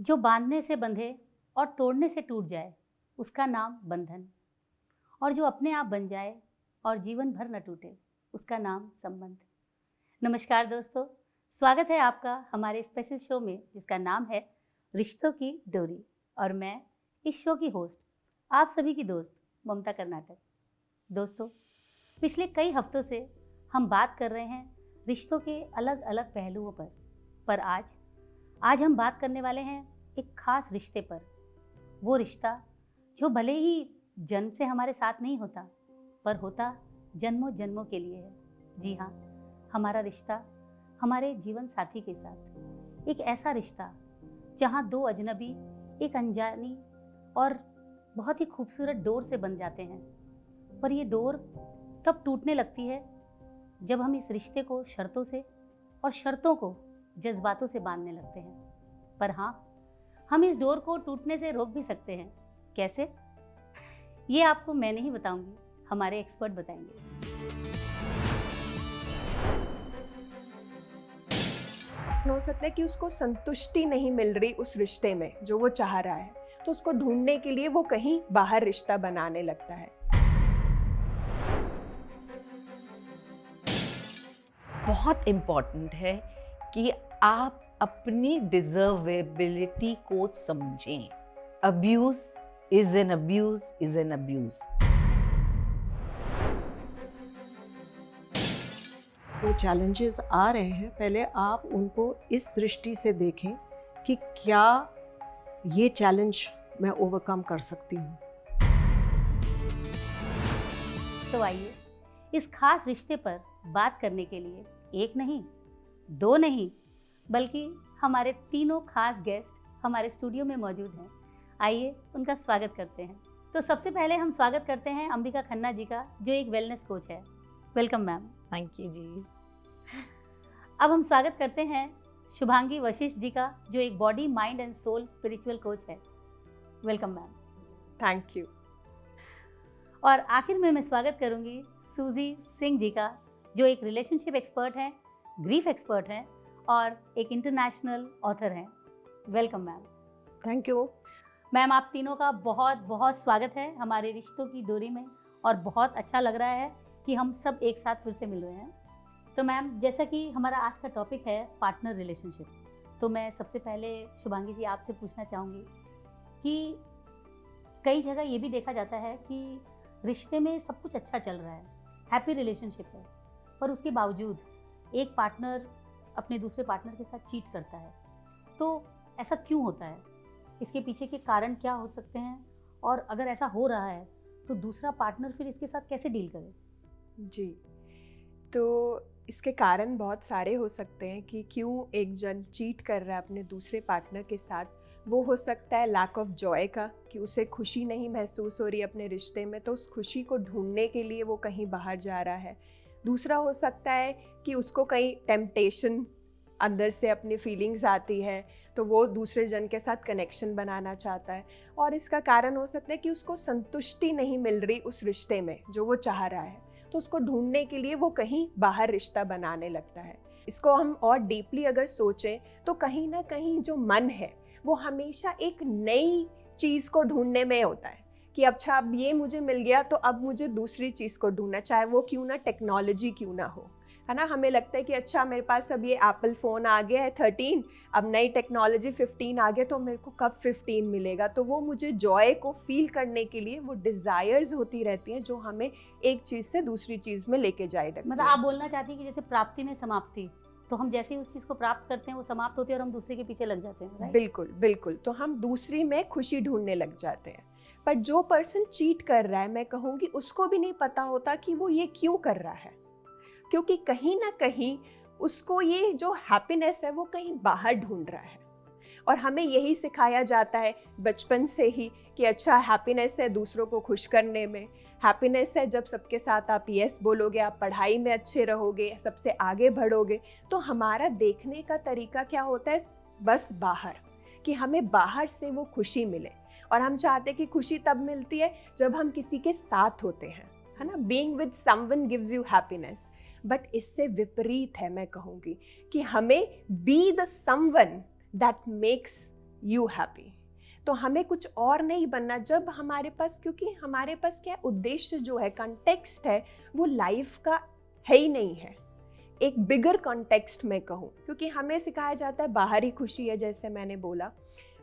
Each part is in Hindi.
जो बांधने से बंधे और तोड़ने से टूट जाए उसका नाम बंधन, और जो अपने आप बन जाए और जीवन भर न टूटे उसका नाम संबंध। नमस्कार दोस्तों, स्वागत है आपका हमारे स्पेशल शो में जिसका नाम है रिश्तों की डोरी, और मैं इस शो की होस्ट आप सभी की दोस्त ममता कर्नाटक। दोस्तों, पिछले कई हफ्तों से हम बात कर रहे हैं रिश्तों के अलग अलग पहलुओं पर आज हम बात करने वाले हैं एक खास रिश्ते पर। वो रिश्ता जो भले ही जन्म से हमारे साथ नहीं होता, पर होता जन्मों जन्मों के लिए है। जी हाँ, हमारा रिश्ता हमारे जीवन साथी के साथ। एक ऐसा रिश्ता जहाँ दो अजनबी एक अनजानी और बहुत ही खूबसूरत डोर से बन जाते हैं, पर ये डोर तब टूटने लगती है जब हम इस रिश्ते को शर्तों से और शर्तों को जज्बातों से बांधने लगते हैं। पर हाँ, हम इस डोर को टूटने से रोक भी सकते हैं। कैसे? ये आपको मैं नहीं बताऊंगी, हमारे एक्सपर्ट बताएंगे। हो सकता है कि उसको संतुष्टि नहीं मिल रही उस रिश्ते में जो वो चाह रहा है, तो उसको ढूंढने के लिए वो कहीं बाहर रिश्ता बनाने लगता है। बहुत इम्पॉर्टेंट है कि आप अपनी डिजर्वेबिलिटी को समझें। Abuse is an abuse is an abuse. जो चैलेंजेस आ रहे हैं, पहले आप उनको इस दृष्टि से देखें कि क्या ये चैलेंज मैं ओवरकम कर सकती हूँ। तो आइए इस खास रिश्ते पर बात करने के लिए एक नहीं, दो नहीं, बल्कि हमारे तीनों खास गेस्ट हमारे स्टूडियो में मौजूद हैं। आइए उनका स्वागत करते हैं। तो सबसे पहले हम स्वागत करते हैं अंबिका खन्ना जी का, जो एक वेलनेस कोच है। Welcome ma'am. थैंक यू जी। अब हम स्वागत करते हैं शुभांगी वशिष्ठ जी का, जो एक body mind and soul spiritual coach है। Welcome ma'am. Thank you. और आखिर में मैं स्वागत करूंगी सूजी सिंह जी का, जो एक रिलेशनशिप एक्सपर्ट हैं, ग्रीफ एक्सपर्ट हैं और एक इंटरनेशनल ऑथर हैं। Welcome ma'am. Thank you ma'am, आप तीनों का बहुत बहुत स्वागत है हमारे रिश्तों की डोरी में, और बहुत अच्छा लग रहा है कि हम सब एक साथ फिर से मिल रहे हैं। तो मैम, जैसा कि हमारा आज का टॉपिक है पार्टनर रिलेशनशिप, तो मैं सबसे पहले शुभांगी जी आपसे पूछना चाहूँगी कि कई जगह ये भी देखा जाता है कि रिश्ते में सब कुछ अच्छा चल रहा है, हैप्पी रिलेशनशिप है, पर उसके बावजूद एक पार्टनर अपने दूसरे पार्टनर के साथ चीट करता है। तो ऐसा क्यों होता है? इसके पीछे के कारण क्या हो सकते हैं? और अगर ऐसा हो रहा है तो दूसरा पार्टनर फिर इसके साथ कैसे डील करे? जी, तो इसके कारण बहुत सारे हो सकते हैं कि क्यों एक जन चीट कर रहा है अपने दूसरे पार्टनर के साथ। वो हो सकता है लैक ऑफ जॉय का, कि उसे खुशी नहीं महसूस हो रही अपने रिश्ते में, तो उस खुशी को ढूंढने के लिए वो कहीं बाहर जा रहा है। दूसरा हो सकता है कि उसको कहीं टेम्पटेशन अंदर से अपनी फीलिंग्स आती है, तो वो दूसरे जन के साथ कनेक्शन बनाना चाहता है। और इसका कारण हो सकता है कि उसको संतुष्टि नहीं मिल रही उस रिश्ते में जो वो चाह रहा है, तो उसको ढूंढने के लिए वो कहीं बाहर रिश्ता बनाने लगता है। इसको हम और डीपली अगर सोचें तो कहीं ना कहीं जो मन है वो हमेशा एक नई चीज़ को ढूंढने में होता है कि अच्छा, अब ये मुझे मिल गया तो अब मुझे दूसरी चीज़ को ढूंढना, चाहे वो क्यों ना टेक्नोलॉजी क्यों ना हो, है ना। हमें लगता है कि अच्छा, मेरे पास अब ये एप्पल फ़ोन आ गया है 13, अब नई टेक्नोलॉजी 15 आ गया, तो मेरे को कब 15 मिलेगा। तो वो मुझे जॉय को फील करने के लिए वो डिज़ायर्स होती रहती हैं जो हमें एक चीज़ से दूसरी चीज़ में लेके जाए रखती हैं। मतलब आप बोलना चाहती हैं कि जैसे प्राप्ति में समाप्ति, तो हम जैसे ही उस चीज़ को प्राप्त करते हैं वो समाप्त होती है और हम दूसरे के पीछे लग जाते हैं, राइट? बिल्कुल बिल्कुल। तो हम दूसरी में खुशी ढूंढने लग जाते हैं। पर जो पर्सन चीट कर रहा है, मैं कहूँगी उसको भी नहीं पता होता कि वो ये क्यों कर रहा है, क्योंकि कहीं ना कहीं उसको ये जो हैप्पीनेस है वो कहीं बाहर ढूंढ रहा है। और हमें यही सिखाया जाता है बचपन से ही कि अच्छा, हैप्पीनेस है दूसरों को खुश करने में, हैप्पीनेस है जब सबके साथ आप यस बोलोगे, आप पढ़ाई में अच्छे रहोगे, सबसे आगे बढ़ोगे। तो हमारा देखने का तरीका क्या होता है, बस बाहर, कि हमें बाहर से वो खुशी मिले। और हम चाहते हैं कि खुशी तब मिलती है जब हम किसी के साथ होते हैं, है ना। Being with someone gives you happiness. But इससे विपरीत है, मैं कहूँगी कि हमें be the someone that makes you happy. तो हमें कुछ और नहीं बनना जब हमारे पास, क्योंकि हमारे पास क्या उद्देश्य जो है, कंटेक्स्ट है, वो लाइफ का है ही नहीं है। एक बिगर कॉन्टेक्स्ट में कहूँ, क्योंकि हमें सिखाया जाता है बाहरी खुशी है, जैसे मैंने बोला,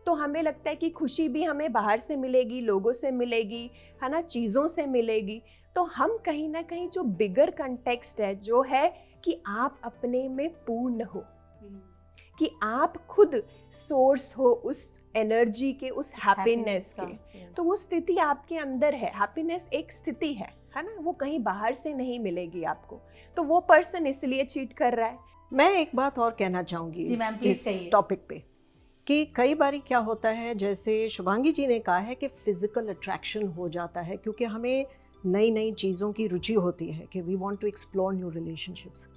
तो हमें लगता है कि खुशी भी हमें बाहर से मिलेगी, लोगों से मिलेगी, है ना, चीज़ों से मिलेगी। तो हम कहीं ना कहीं जो बिगर कॉन्टेक्स्ट है, जो है कि आप अपने में पूर्ण हो, कि आप खुद सोर्स हो उस एनर्जी के, उस हैप्पीनेस के, तो वो स्थिति आपके अंदर है। हैप्पीनेस एक स्थिति है ना, वो कहीं बाहर से नहीं मिलेगी आपको। तो वो पर्सन इसलिए चीट कर रहा है। मैं एक बात और कहना चाहूँगी इस टॉपिक पे, कि कई बारी क्या होता है, जैसे शुभांगी जी ने कहा है कि फिजिकल अट्रैक्शन हो जाता है, क्योंकि हमें नई नई चीज़ों की रुचि होती है कि we want to explore new relationships.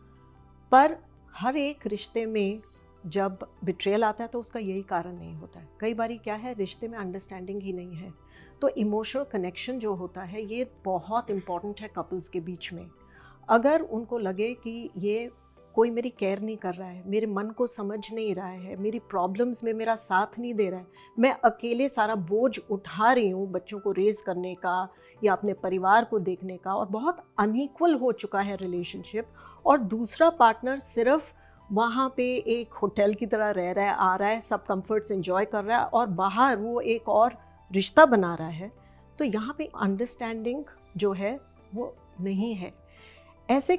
पर हर एक रिश्ते में जब बिट्रेयल आता है तो उसका यही कारण नहीं होता है। कई बारी क्या है, रिश्ते में अंडरस्टैंडिंग ही नहीं है। तो इमोशनल कनेक्शन जो होता है ये बहुत इम्पॉर्टेंट है कपल्स के बीच में। अगर उनको लगे कि ये कोई मेरी केयर नहीं कर रहा है, मेरे मन को समझ नहीं रहा है, मेरी प्रॉब्लम्स में मेरा साथ नहीं दे रहा है, मैं अकेले सारा बोझ उठा रही हूँ बच्चों को रेज़ करने का या अपने परिवार को देखने का, और बहुत अनइक्वल हो चुका है रिलेशनशिप, और दूसरा पार्टनर सिर्फ वहाँ पे एक होटल की तरह रह रहा है, आ रहा है, सब कंफर्ट्स एंजॉय कर रहा है, और बाहर वो एक और रिश्ता बना रहा है, तो यहाँ पे अंडरस्टैंडिंग जो है वो नहीं है। ऐसे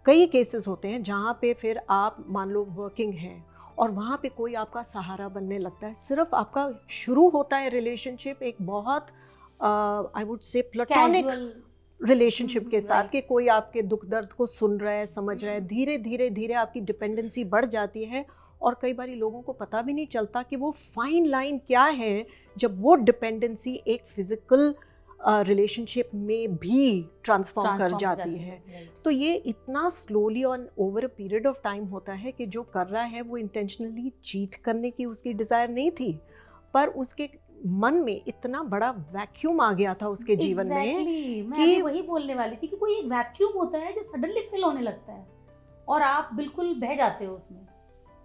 कई केसेस होते हैं जहाँ पे फिर आप मान लो वर्किंग हैं और वहाँ पे कोई आपका सहारा बनने लगता है। सिर्फ आपका शुरू होता है रिलेशनशिप एक बहुत I would say platonic relationship के साथ, कि कोई आपके दुख दर्द को सुन रहा है, समझ रहा है। धीरे धीरे धीरे आपकी डिपेंडेंसी बढ़ जाती है, और कई बारी लोगों को पता भी नहीं चलता कि वो फाइन लाइन क्या है जब वो डिपेंडेंसी एक फिजिकल रिलेशनशिप में भी ट्रांसफॉर्म कर जाती है। तो ये इतना स्लोली और over a period of time होता है कि जो कर रहा है वो इंटेंशनली चीट करने की उसकी डिज़ायर नहीं थी, पर उसके मन में इतना बड़ा वैक्यूम आ गया था उसके जीवन में कि वही बोलने वाली थी कि कोई एक वैक्यूम होता है जो सडनली फिल होने लगता है और आप बिल्कुल बह जाते हो उसमें।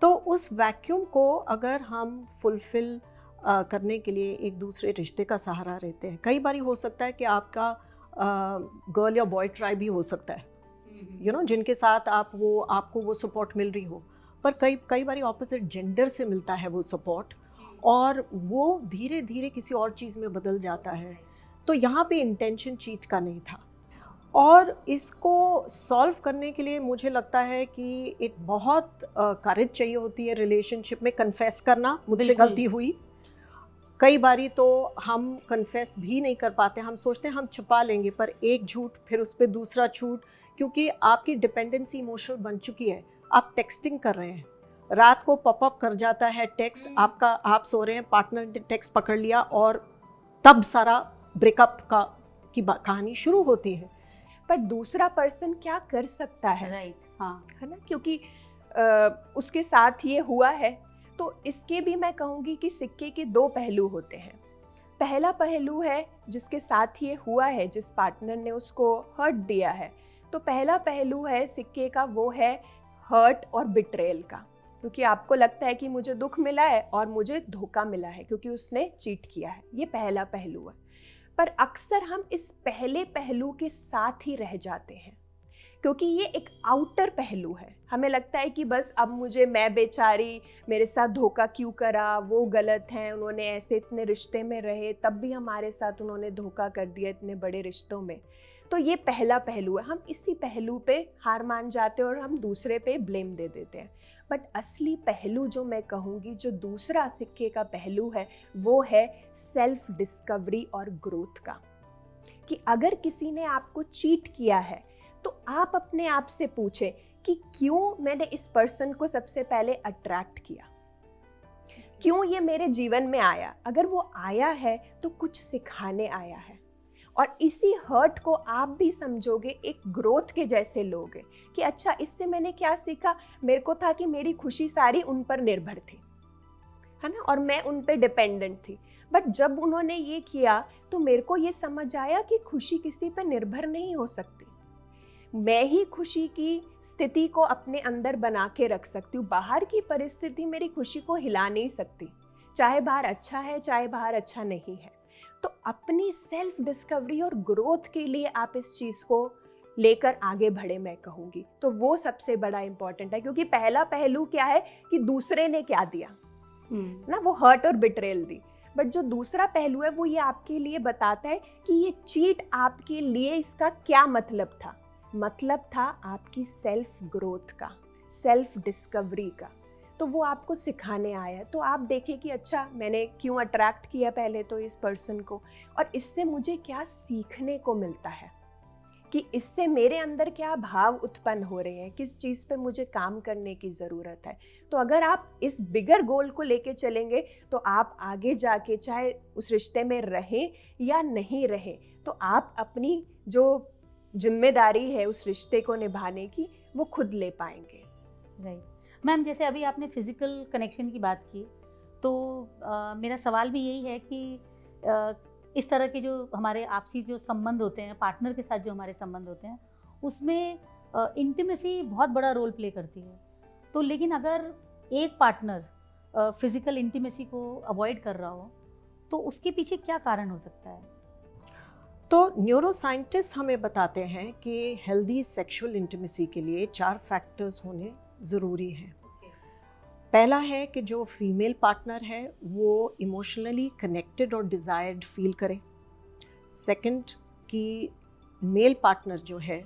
तो उस वैक्यूम को अगर हम फुलफिल करने के लिए एक दूसरे रिश्ते का सहारा रहते हैं, कई बारी हो सकता है कि आपका गर्ल या बॉय ट्राइब भी हो सकता है, यू नो, जिनके साथ आपको वो सपोर्ट मिल रही हो, पर कई बारी ऑपोजिट जेंडर से मिलता है वो सपोर्ट, और वो धीरे धीरे किसी और चीज़ में बदल जाता है। तो यहाँ पे इंटेंशन चीट का नहीं था, और इसको सॉल्व करने के लिए मुझे लगता है कि एक बहुत करेज चाहिए होती है रिलेशनशिप में। कन्फेस करना, मुझसे गलती हुई। कई बारी तो हम कन्फेस भी नहीं कर पाते, हम सोचते हैं हम छुपा लेंगे, पर एक झूठ फिर उस पर दूसरा झूठ, क्योंकि आपकी डिपेंडेंसी इमोशनल बन चुकी है। आप टेक्सटिंग कर रहे हैं, रात को पॉपअप कर जाता है टेक्स्ट आपका, आप सो रहे हैं, पार्टनर ने टेक्स्ट पकड़ लिया, और तब सारा ब्रेकअप की कहानी शुरू होती है। पर दूसरा पर्सन क्या कर सकता है, राइट, हाँ, है ना, क्योंकि उसके साथ ये हुआ है। तो इसके भी मैं कहूँगी कि सिक्के के दो पहलू होते हैं। पहला पहलू है जिसके साथ ये हुआ है, जिस पार्टनर ने उसको हर्ट दिया है, तो पहला पहलू है सिक्के का, वो है हर्ट और बिट्रेयल का, क्योंकि आपको लगता है कि मुझे दुख मिला है और मुझे धोखा मिला है क्योंकि उसने चीट किया है। ये पहला पहलू है। पर अक्सर हम इस पहले पहलू के साथ ही रह जाते हैं, क्योंकि ये एक आउटर पहलू है। हमें लगता है कि बस अब मैं बेचारी, मेरे साथ धोखा क्यों करा, वो गलत हैं, उन्होंने ऐसे इतने रिश्ते में रहे तब भी हमारे साथ उन्होंने धोखा कर दिया इतने बड़े रिश्तों में। तो ये पहला पहलू है। हम इसी पहलू पे हार मान जाते हैं और हम दूसरे पे ब्लेम दे देते हैं। बट असली पहलू जो मैं कहूँगी, जो दूसरा सिक्के का पहलू है, वो है सेल्फ डिस्कवरी और ग्रोथ का। कि अगर किसी ने आपको चीट किया है तो आप अपने आप से पूछें कि क्यों मैंने इस पर्सन को सबसे पहले अट्रैक्ट किया, क्यों ये मेरे जीवन में आया। अगर वो आया है तो कुछ सिखाने आया है, और इसी हर्ट को आप भी समझोगे एक ग्रोथ के जैसे लोगे कि अच्छा, इससे मैंने क्या सीखा। मेरे को था कि मेरी खुशी सारी उन पर निर्भर थी, है ना, और मैं उन पर डिपेंडेंट थी। बट जब उन्होंने ये किया तो मेरे को ये समझ आया कि खुशी किसी पर निर्भर नहीं हो सकती। मैं ही खुशी की स्थिति को अपने अंदर बना के रख सकती हूँ। बाहर की परिस्थिति मेरी खुशी को हिला नहीं सकती। चाहे बाहर अच्छा है चाहे बाहर अच्छा नहीं है। तो अपनी सेल्फ डिस्कवरी और ग्रोथ के लिए आप इस चीज़ को लेकर आगे बढ़े, मैं कहूँगी। तो वो सबसे बड़ा इम्पॉर्टेंट है, क्योंकि पहला पहलू क्या है कि दूसरे ने क्या दिया ना, वो हर्ट और बिट्रेल दी। बट जो दूसरा पहलू है वो ये आपके लिए बताता है कि ये चीट आपके लिए इसका क्या मतलब था। मतलब था आपकी सेल्फ ग्रोथ का, सेल्फ डिस्कवरी का। तो वो आपको सिखाने आया। तो आप देखें कि अच्छा मैंने क्यों अट्रैक्ट किया पहले तो इस पर्सन को, और इससे मुझे क्या सीखने को मिलता है, कि इससे मेरे अंदर क्या भाव उत्पन्न हो रहे हैं, किस चीज़ पे मुझे काम करने की ज़रूरत है। तो अगर आप इस बिगर गोल को लेके चलेंगे तो आप आगे जाके चाहे उस रिश्ते में रहें या नहीं रहें, तो आप अपनी जो जिम्मेदारी है उस रिश्ते को निभाने की वो खुद ले पाएंगे। राइट मैम, जैसे अभी आपने फिजिकल कनेक्शन की बात की, तो मेरा सवाल भी यही है कि इस तरह के जो हमारे आपसी जो संबंध होते हैं, पार्टनर के साथ जो हमारे संबंध होते हैं, उसमें इंटीमेसी बहुत बड़ा रोल प्ले करती है। तो लेकिन अगर एक पार्टनर फिजिकल इंटीमेसी को अवॉइड कर रहा हो तो उसके पीछे क्या कारण हो सकता है? तो न्यूरोसाइंटिस्ट हमें बताते हैं कि हेल्दी सेक्सुअल इंटीमेसी के लिए 4 फैक्टर्स होने ज़रूरी हैं। पहला है कि जो फीमेल पार्टनर है वो इमोशनली कनेक्टेड और डिज़ायर्ड फील करे। सेकंड, कि मेल पार्टनर जो है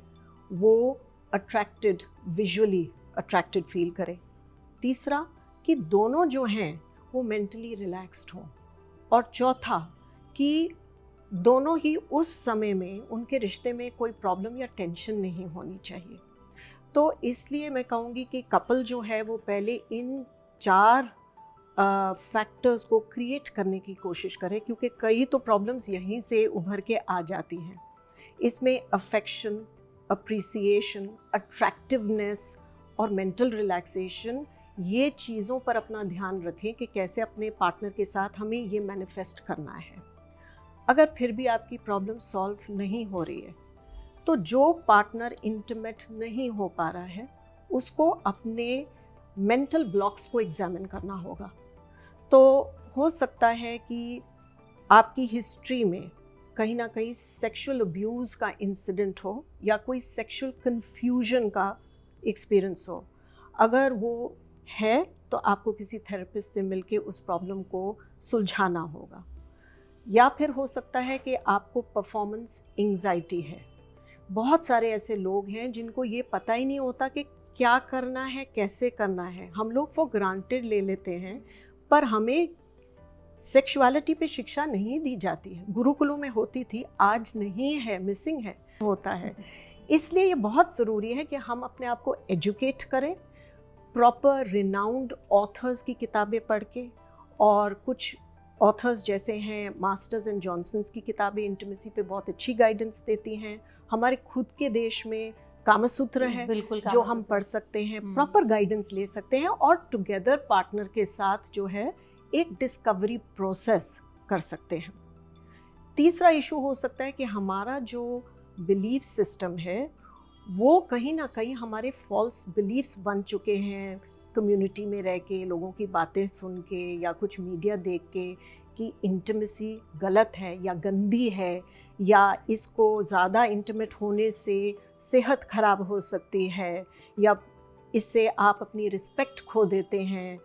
वो अट्रैक्टेड, विजुअली अट्रैक्टेड फील करे। तीसरा, कि दोनों जो हैं वो मेंटली रिलैक्स्ड हों। और चौथा, कि दोनों ही उस समय में उनके रिश्ते में कोई प्रॉब्लम या टेंशन नहीं होनी चाहिए। तो इसलिए मैं कहूँगी कि कपल जो है वो पहले इन 4 फैक्टर्स को क्रिएट करने की कोशिश करें, क्योंकि कई तो प्रॉब्लम्स यहीं से उभर के आ जाती हैं। इसमें अफेक्शन, अप्रिसिएशन, अट्रैक्टिवनेस और मेंटल रिलैक्सेशन, ये चीज़ों पर अपना ध्यान रखें कि कैसे अपने पार्टनर के साथ हमें ये मैनिफेस्ट करना है। अगर फिर भी आपकी प्रॉब्लम सॉल्व नहीं हो रही है तो जो पार्टनर इंटीमेट नहीं हो पा रहा है उसको अपने मेंटल ब्लॉक्स को एग्जामिन करना होगा। तो हो सकता है कि आपकी हिस्ट्री में कहीं ना कहीं सेक्सुअल अब्यूज़ का इंसिडेंट हो या कोई सेक्सुअल कन्फ्यूजन का एक्सपीरियंस हो। अगर वो है तो आपको किसी थेरेपिस्ट से मिलके उस प्रॉब्लम को सुलझाना होगा। या फिर हो सकता है कि आपको परफॉर्मेंस एंजाइटी है। बहुत सारे ऐसे लोग हैं जिनको ये पता ही नहीं होता कि क्या करना है, कैसे करना है। हम लोग फॉर ग्रांटेड ले लेते हैं, पर हमें सेक्सुअलिटी पे शिक्षा नहीं दी जाती है। गुरुकुलों में होती थी, आज नहीं है, मिसिंग है, होता है। इसलिए ये बहुत ज़रूरी है कि हम अपने आप को एजुकेट करें, प्रॉपर रिनाउंड ऑथर्स की किताबें पढ़ के, और कुछ ऑथर्स जैसे हैं मास्टर्स एंड जॉनसन्स की किताबें इंटीमेसी पे बहुत अच्छी गाइडेंस देती हैं। हमारे खुद के देश में कामसूत्र है जो हम पढ़ सकते हैं, प्रॉपर गाइडेंस ले सकते हैं और टुगेदर पार्टनर के साथ जो है एक डिस्कवरी प्रोसेस कर सकते हैं। तीसरा इशू हो सकता है कि हमारा जो बिलीफ सिस्टम है वो कहीं ना कहीं हमारे फॉल्स बिलीफ्स बन चुके हैं, कम्युनिटी में रह के, लोगों की बातें सुन के या कुछ मीडिया देख के, कि इंटीमेसी गलत है या गंदी है, या इसको ज़्यादा इंटीमेट होने से सेहत खराब हो सकती है, या इससे आप अपनी रिस्पेक्ट खो देते हैं।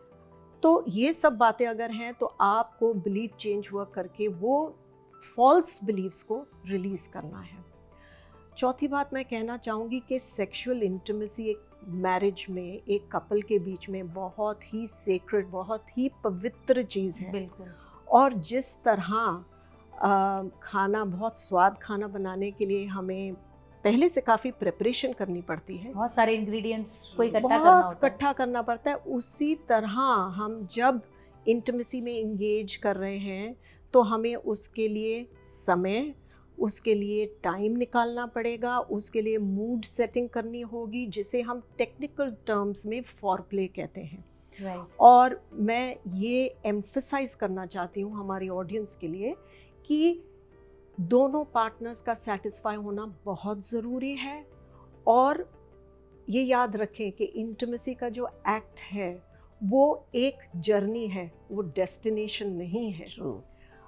तो ये सब बातें अगर हैं तो आपको बिलीफ चेंज हुआ करके वो फॉल्स बिलीव्स को रिलीज़ करना है। चौथी बात मैं कहना चाहूँगी कि सेक्सुअल इंटीमेसी एक मैरिज में, एक कपल के बीच में बहुत ही सेक्रेड, बहुत ही पवित्र चीज़ है। बिल्कुल। और जिस तरह खाना, बहुत स्वाद खाना बनाने के लिए हमें पहले से काफ़ी प्रिपरेशन करनी पड़ती है, बहुत सारे इंग्रेडिएंट्स को इकट्ठा करना पड़ता है, उसी तरह हम जब इंटीमेसी में इंगेज कर रहे हैं तो हमें उसके लिए समय, उसके लिए टाइम निकालना पड़ेगा, उसके लिए मूड सेटिंग करनी होगी, जिसे हम टेक्निकल टर्म्स में फॉरप्ले कहते हैं। और मैं ये एम्फसाइज करना चाहती हूँ हमारी ऑडियंस के लिए कि दोनों पार्टनर्स का सेटिस्फाई होना बहुत ज़रूरी है। और ये याद रखें कि इंटीमेसी का जो एक्ट है वो एक जर्नी है, वो डेस्टिनेशन नहीं है।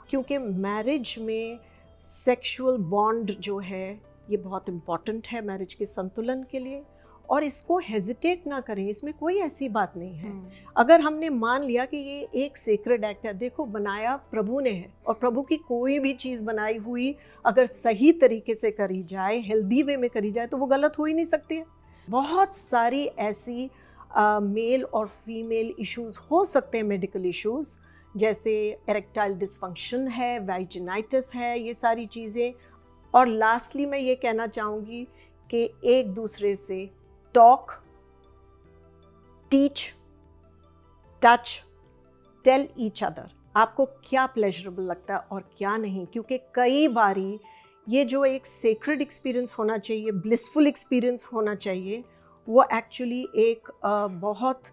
क्योंकि मैरिज में सेक्सुअल बॉन्ड जो है ये बहुत इम्पॉर्टेंट है मैरिज के संतुलन के लिए, और इसको हेजिटेट ना करें, इसमें कोई ऐसी बात नहीं है। अगर हमने मान लिया कि ये एक सेक्रेड एक्ट है, देखो बनाया प्रभु ने है, और प्रभु की कोई भी चीज़ बनाई हुई अगर सही तरीके से करी जाए, हेल्दी वे में करी जाए, तो वो गलत हो ही नहीं सकती है। बहुत सारी ऐसी मेल और फीमेल इश्यूज़ हो सकते हैं, मेडिकल इश्यूज़, जैसे एरेक्टाइल डिसफंक्शन है, वाइजिनाइटिस है, ये सारी चीज़ें। और लास्टली मैं ये कहना चाहूँगी कि एक दूसरे से talk, teach, touch, tell each other आपको क्या प्लेजरेबल लगता है और क्या नहीं, क्योंकि कई बारी ये जो एक सेक्रेड एक्सपीरियंस होना चाहिए, ब्लिसफुल एक्सपीरियंस होना चाहिए, वो एक्चुअली एक बहुत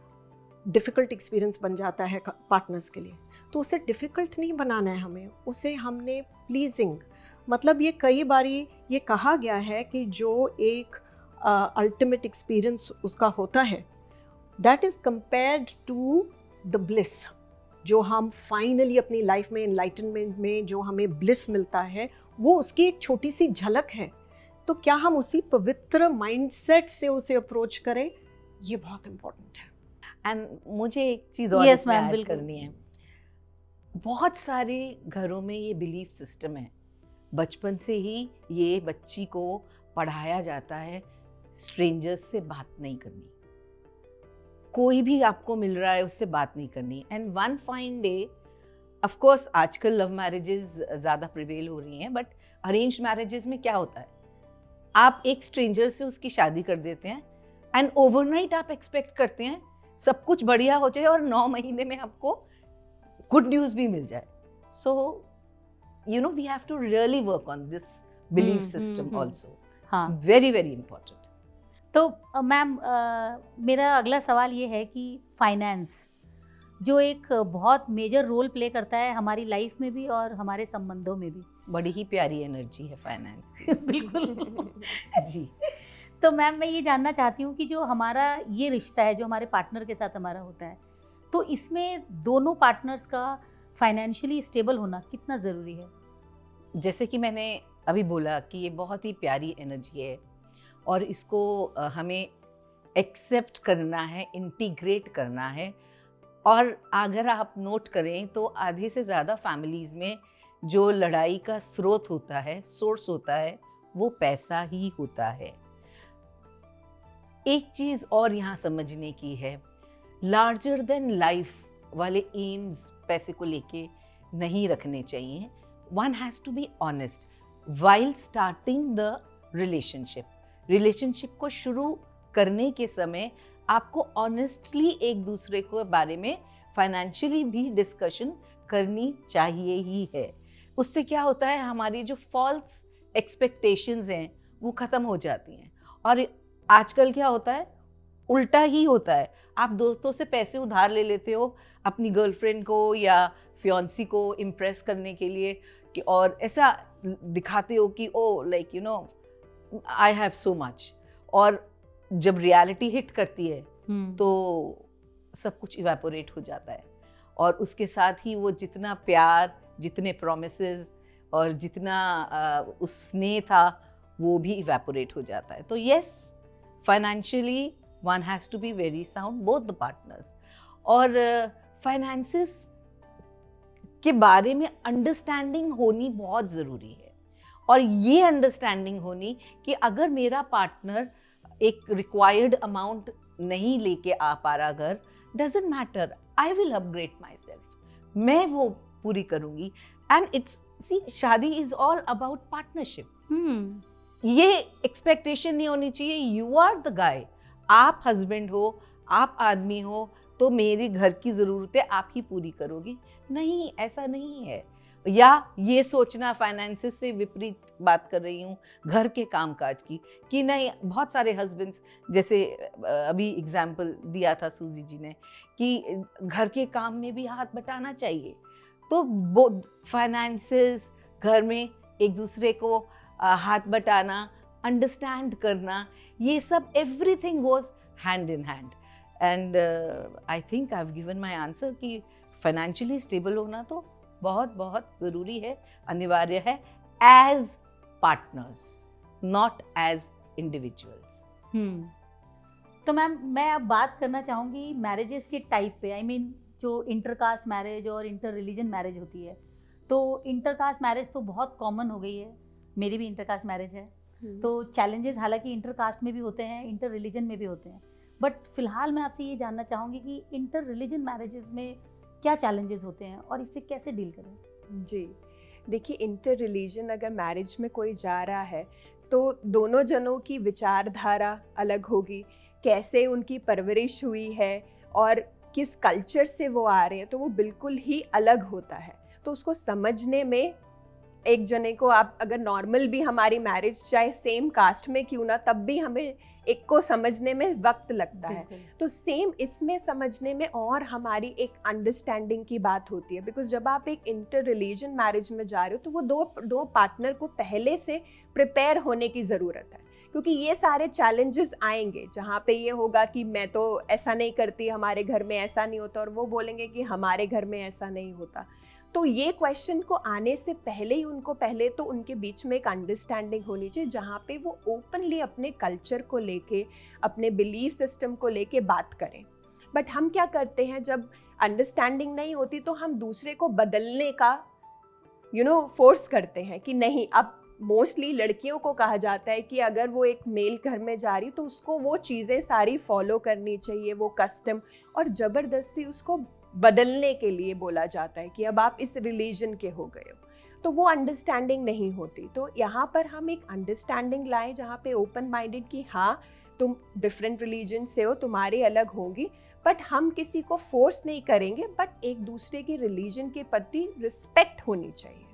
डिफ़िकल्ट एक्सपीरियंस बन जाता है पार्टनर्स के लिए। तो उसे डिफ़िकल्ट नहीं बनाना है हमें, उसे हमने प्लीजिंग, मतलब ये कई बारी ये कहा गया है कि जो एक अल्टीमेट एक्सपीरियंस उसका होता है, that is compared to the bliss, जो हम फाइनली अपनी लाइफ में एनलाइटनमेंट में जो हमें ब्लिस मिलता है, वो उसकी एक छोटी सी झलक है। तो क्या हम उसी पवित्र माइंडसेट से उसे अप्रोच करें, ये बहुत इम्पोर्टेंट है। एंड मुझे एक चीज़ और Yes, ma'am, ऐड बिल्कुल। करनी है। बहुत सारे घरों में ये बिलीफ सिस्टम है, बचपन से ही ये बच्ची को पढ़ाया जाता है स्ट्रेंजर्स से बात नहीं करनी, कोई भी आपको मिल रहा है उससे बात नहीं करनी। And one fine day, of course आजकल लव मैरिजेस ज़्यादा प्रिवेल हो रही हैं, बट अरेंज मैरिजेस में क्या होता है, आप एक स्ट्रेंजर से उसकी शादी कर देते हैं एंड ओवरनाइट आप एक्सपेक्ट करते हैं सब कुछ बढ़िया हो जाए और 9 महीने में आपको गुड न्यूज़ भी मिल जाए। So you know we have to really work on this belief system also. हाँ, वेरी वेरी इंपॉर्टेंट। तो मैम मेरा अगला सवाल ये है कि फाइनेंस जो एक बहुत मेजर रोल प्ले करता है हमारी लाइफ में भी और हमारे संबंधों में भी। बड़ी ही प्यारी एनर्जी है फाइनेंस की। बिल्कुल जी। तो मैम मैं ये जानना चाहती हूँ कि जो हमारा ये रिश्ता है जो हमारे पार्टनर के साथ हमारा होता है, तो इसमें दोनों पार्टनर्स का फाइनेंशियली स्टेबल होना कितना ज़रूरी है? जैसे कि मैंने अभी बोला कि ये बहुत ही प्यारी एनर्जी है और इसको हमें एक्सेप्ट करना है, इंटीग्रेट करना है। और अगर आप नोट करें तो आधे से ज़्यादा फैमिलीज़ में जो लड़ाई का स्रोत होता है, सोर्स होता है, वो पैसा ही होता है। एक चीज़ और यहाँ समझने की है, लार्जर देन लाइफ वाले एम्स पैसे को लेके नहीं रखने चाहिए। One has to be honest while starting the relationship को शुरू करने के समय आपको ऑनेस्टली एक दूसरे के बारे में फाइनेंशियली भी डिस्कशन करनी चाहिए ही है। उससे क्या होता है, हमारी जो फॉल्स एक्सपेक्टेशंस हैं वो ख़त्म हो जाती हैं। और आजकल क्या होता है, उल्टा ही होता है। आप दोस्तों से पैसे उधार ले लेते हो अपनी गर्लफ्रेंड को या फियांसी को इम्प्रेस करने के लिए कि, और ऐसा दिखाते हो कि oh like you know I have so much, और जब रियलिटी हिट करती है तो सब कुछ इवेपोरेट हो जाता है। और उसके साथ ही वो जितना प्यार, जितने प्रोमिसेस और जितना उस स्नेह था वो भी इवेपोरेट हो जाता है। तो yes, financially one has to be very sound, both the partners. और फाइनेंसेस के बारे में अंडरस्टैंडिंग होनी बहुत ज़रूरी है। और ये अंडरस्टैंडिंग होनी कि अगर मेरा पार्टनर एक रिक्वायर्ड अमाउंट नहीं लेके आ पा रहा घर, doesn't matter, I will upgrade my self, मैं वो पूरी करूँगी। एंड इट्स सी, शादी इज ऑल अबाउट पार्टनरशिप। ये एक्सपेक्टेशन नहीं होनी चाहिए यू आर द गाय, आप हस्बैंड हो, आप आदमी हो, तो मेरे घर की ज़रूरतें आप ही पूरी करोगी। नहीं, ऐसा नहीं है। या ये सोचना, फाइनेंसेस से विपरीत बात कर रही हूँ, घर के कामकाज की, कि नहीं, बहुत सारे हस्बैंड्स, जैसे अभी एग्जाम्पल दिया था सूजी जी ने, कि घर के काम में भी हाथ बटाना चाहिए। तो फाइनेंसेस, घर में एक दूसरे को हाथ बटाना, अंडरस्टैंड करना, ये सब everything goes hand in hand. And I think I have given my answer कि फाइनेंशियली स्टेबल होना तो बहुत बहुत ज़रूरी है, अनिवार्य है, as partners, not as individuals. तो मैम मैं अब बात करना चाहूँगी मैरिजेस के टाइप पे। आई मीन जो इंटरकास्ट मैरिज और इंटर रिलीजन मैरिज होती है, तो इंटरकास्ट मैरिज तो बहुत कॉमन हो गई है, मेरी भी इंटरकास्ट मैरिज है। तो चैलेंजेस हालांकि इंटरकास्ट में भी होते हैं, इंटर रिलीजन में भी होते हैं, बट फिलहाल मैं आपसे ये जानना चाहूँगी कि इंटर रिलीजन मैरिजेस में क्या चैलेंजेस होते हैं और इससे कैसे डील करें? जी देखिए, इंटर रिलीजन अगर मैरिज में कोई जा रहा है तो दोनों जनों की विचारधारा अलग होगी, कैसे उनकी परवरिश हुई है और किस कल्चर से वो आ रहे हैं, तो वो बिल्कुल ही अलग होता है। तो उसको समझने में एक जने को, आप अगर नॉर्मल भी हमारी मैरिज चाहे सेम कास्ट में क्यों ना, तब भी हमें एक को समझने में वक्त लगता है। तो सेम इसमें समझने में और हमारी एक अंडरस्टैंडिंग की बात होती है, बिकॉज जब आप एक इंटर रिलीजन मैरिज में जा रहे हो तो वो दो पार्टनर को पहले से प्रिपेयर होने की ज़रूरत है, क्योंकि ये सारे चैलेंजेस आएंगे जहाँ पे ये होगा कि मैं तो ऐसा नहीं करती, हमारे घर में ऐसा नहीं होता, और वो बोलेंगे कि हमारे घर में ऐसा नहीं होता। तो ये क्वेश्चन को आने से पहले ही उनको पहले तो उनके बीच में एक अंडरस्टैंडिंग होनी चाहिए, जहाँ पे वो ओपनली अपने कल्चर को लेके, अपने बिलीफ सिस्टम को लेके बात करें। बट हम क्या करते हैं, जब अंडरस्टैंडिंग नहीं होती तो हम दूसरे को बदलने का फोर्स करते हैं कि नहीं। अब मोस्टली लड़कियों को कहा जाता है कि अगर वो एक मेल घर में जा रही तो उसको वो चीज़ें सारी फॉलो करनी चाहिए, वो कस्टम, और ज़बरदस्ती उसको बदलने के लिए बोला जाता है कि अब आप इस रिलीजन के हो गए हो। तो वो अंडरस्टैंडिंग नहीं होती। तो यहाँ पर हम एक अंडरस्टैंडिंग लाएं जहाँ पे ओपन माइंडेड कि हाँ तुम डिफरेंट रिलीजन से हो, तुम्हारे अलग होंगी, बट हम किसी को फोर्स नहीं करेंगे, बट एक दूसरे के रिलीजन के प्रति रिस्पेक्ट होनी चाहिए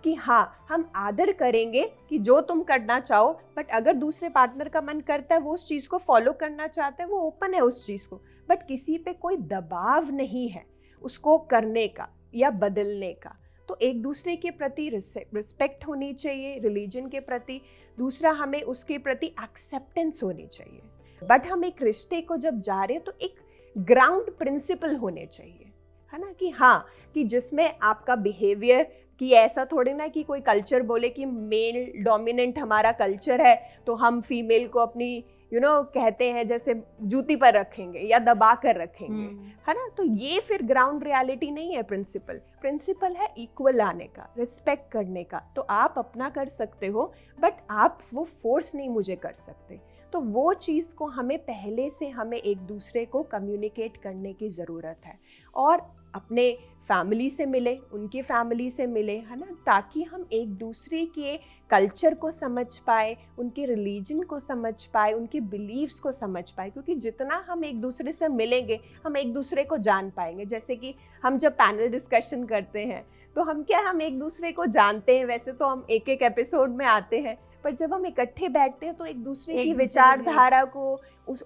कि हाँ हम आदर करेंगे कि जो तुम करना चाहो, बट अगर दूसरे पार्टनर का मन करता है वो उस चीज़ को फॉलो करना चाहता है, वो ओपन है उस चीज़ को, बट किसी पे कोई दबाव नहीं है उसको करने का या बदलने का। तो एक दूसरे के प्रति रिस्पेक्ट होनी चाहिए रिलीजन के प्रति, दूसरा हमें उसके प्रति एक्सेप्टेंस होनी चाहिए। बट हम एक रिश्ते को जब जा रहे हैं तो एक ग्राउंड प्रिंसिपल होने चाहिए, है ना, कि हाँ कि जिसमें आपका बिहेवियर, कि ऐसा थोड़ी ना कि कोई कल्चर बोले कि मेल डोमिनेंट हमारा कल्चर है तो हम फीमेल को अपनी कहते हैं जैसे जूती पर रखेंगे या दबा कर रखेंगे, है ना। तो ये फिर ग्राउंड रियलिटी नहीं है। प्रिंसिपल है इक्वल आने का, रिस्पेक्ट करने का। तो आप अपना कर सकते हो, बट आप वो फोर्स नहीं मुझे कर सकते। तो वो चीज़ को हमें पहले से हमें एक दूसरे को कम्युनिकेट करने की ज़रूरत है, और अपने फैमिली से मिले, उनकी फैमिली से मिले, है ना, ताकि हम एक दूसरे के कल्चर को समझ पाए, उनके रिलीजन को समझ पाए, उनके बिलीव्स को समझ पाए। क्योंकि जितना हम एक दूसरे से मिलेंगे हम एक दूसरे को जान पाएंगे। जैसे कि हम जब पैनल डिस्कशन करते हैं तो हम एक दूसरे को जानते हैं। वैसे तो हम एक एपिसोड में आते हैं, पर जब हम इकट्ठे बैठते हैं तो एक दूसरे की विचारधारा को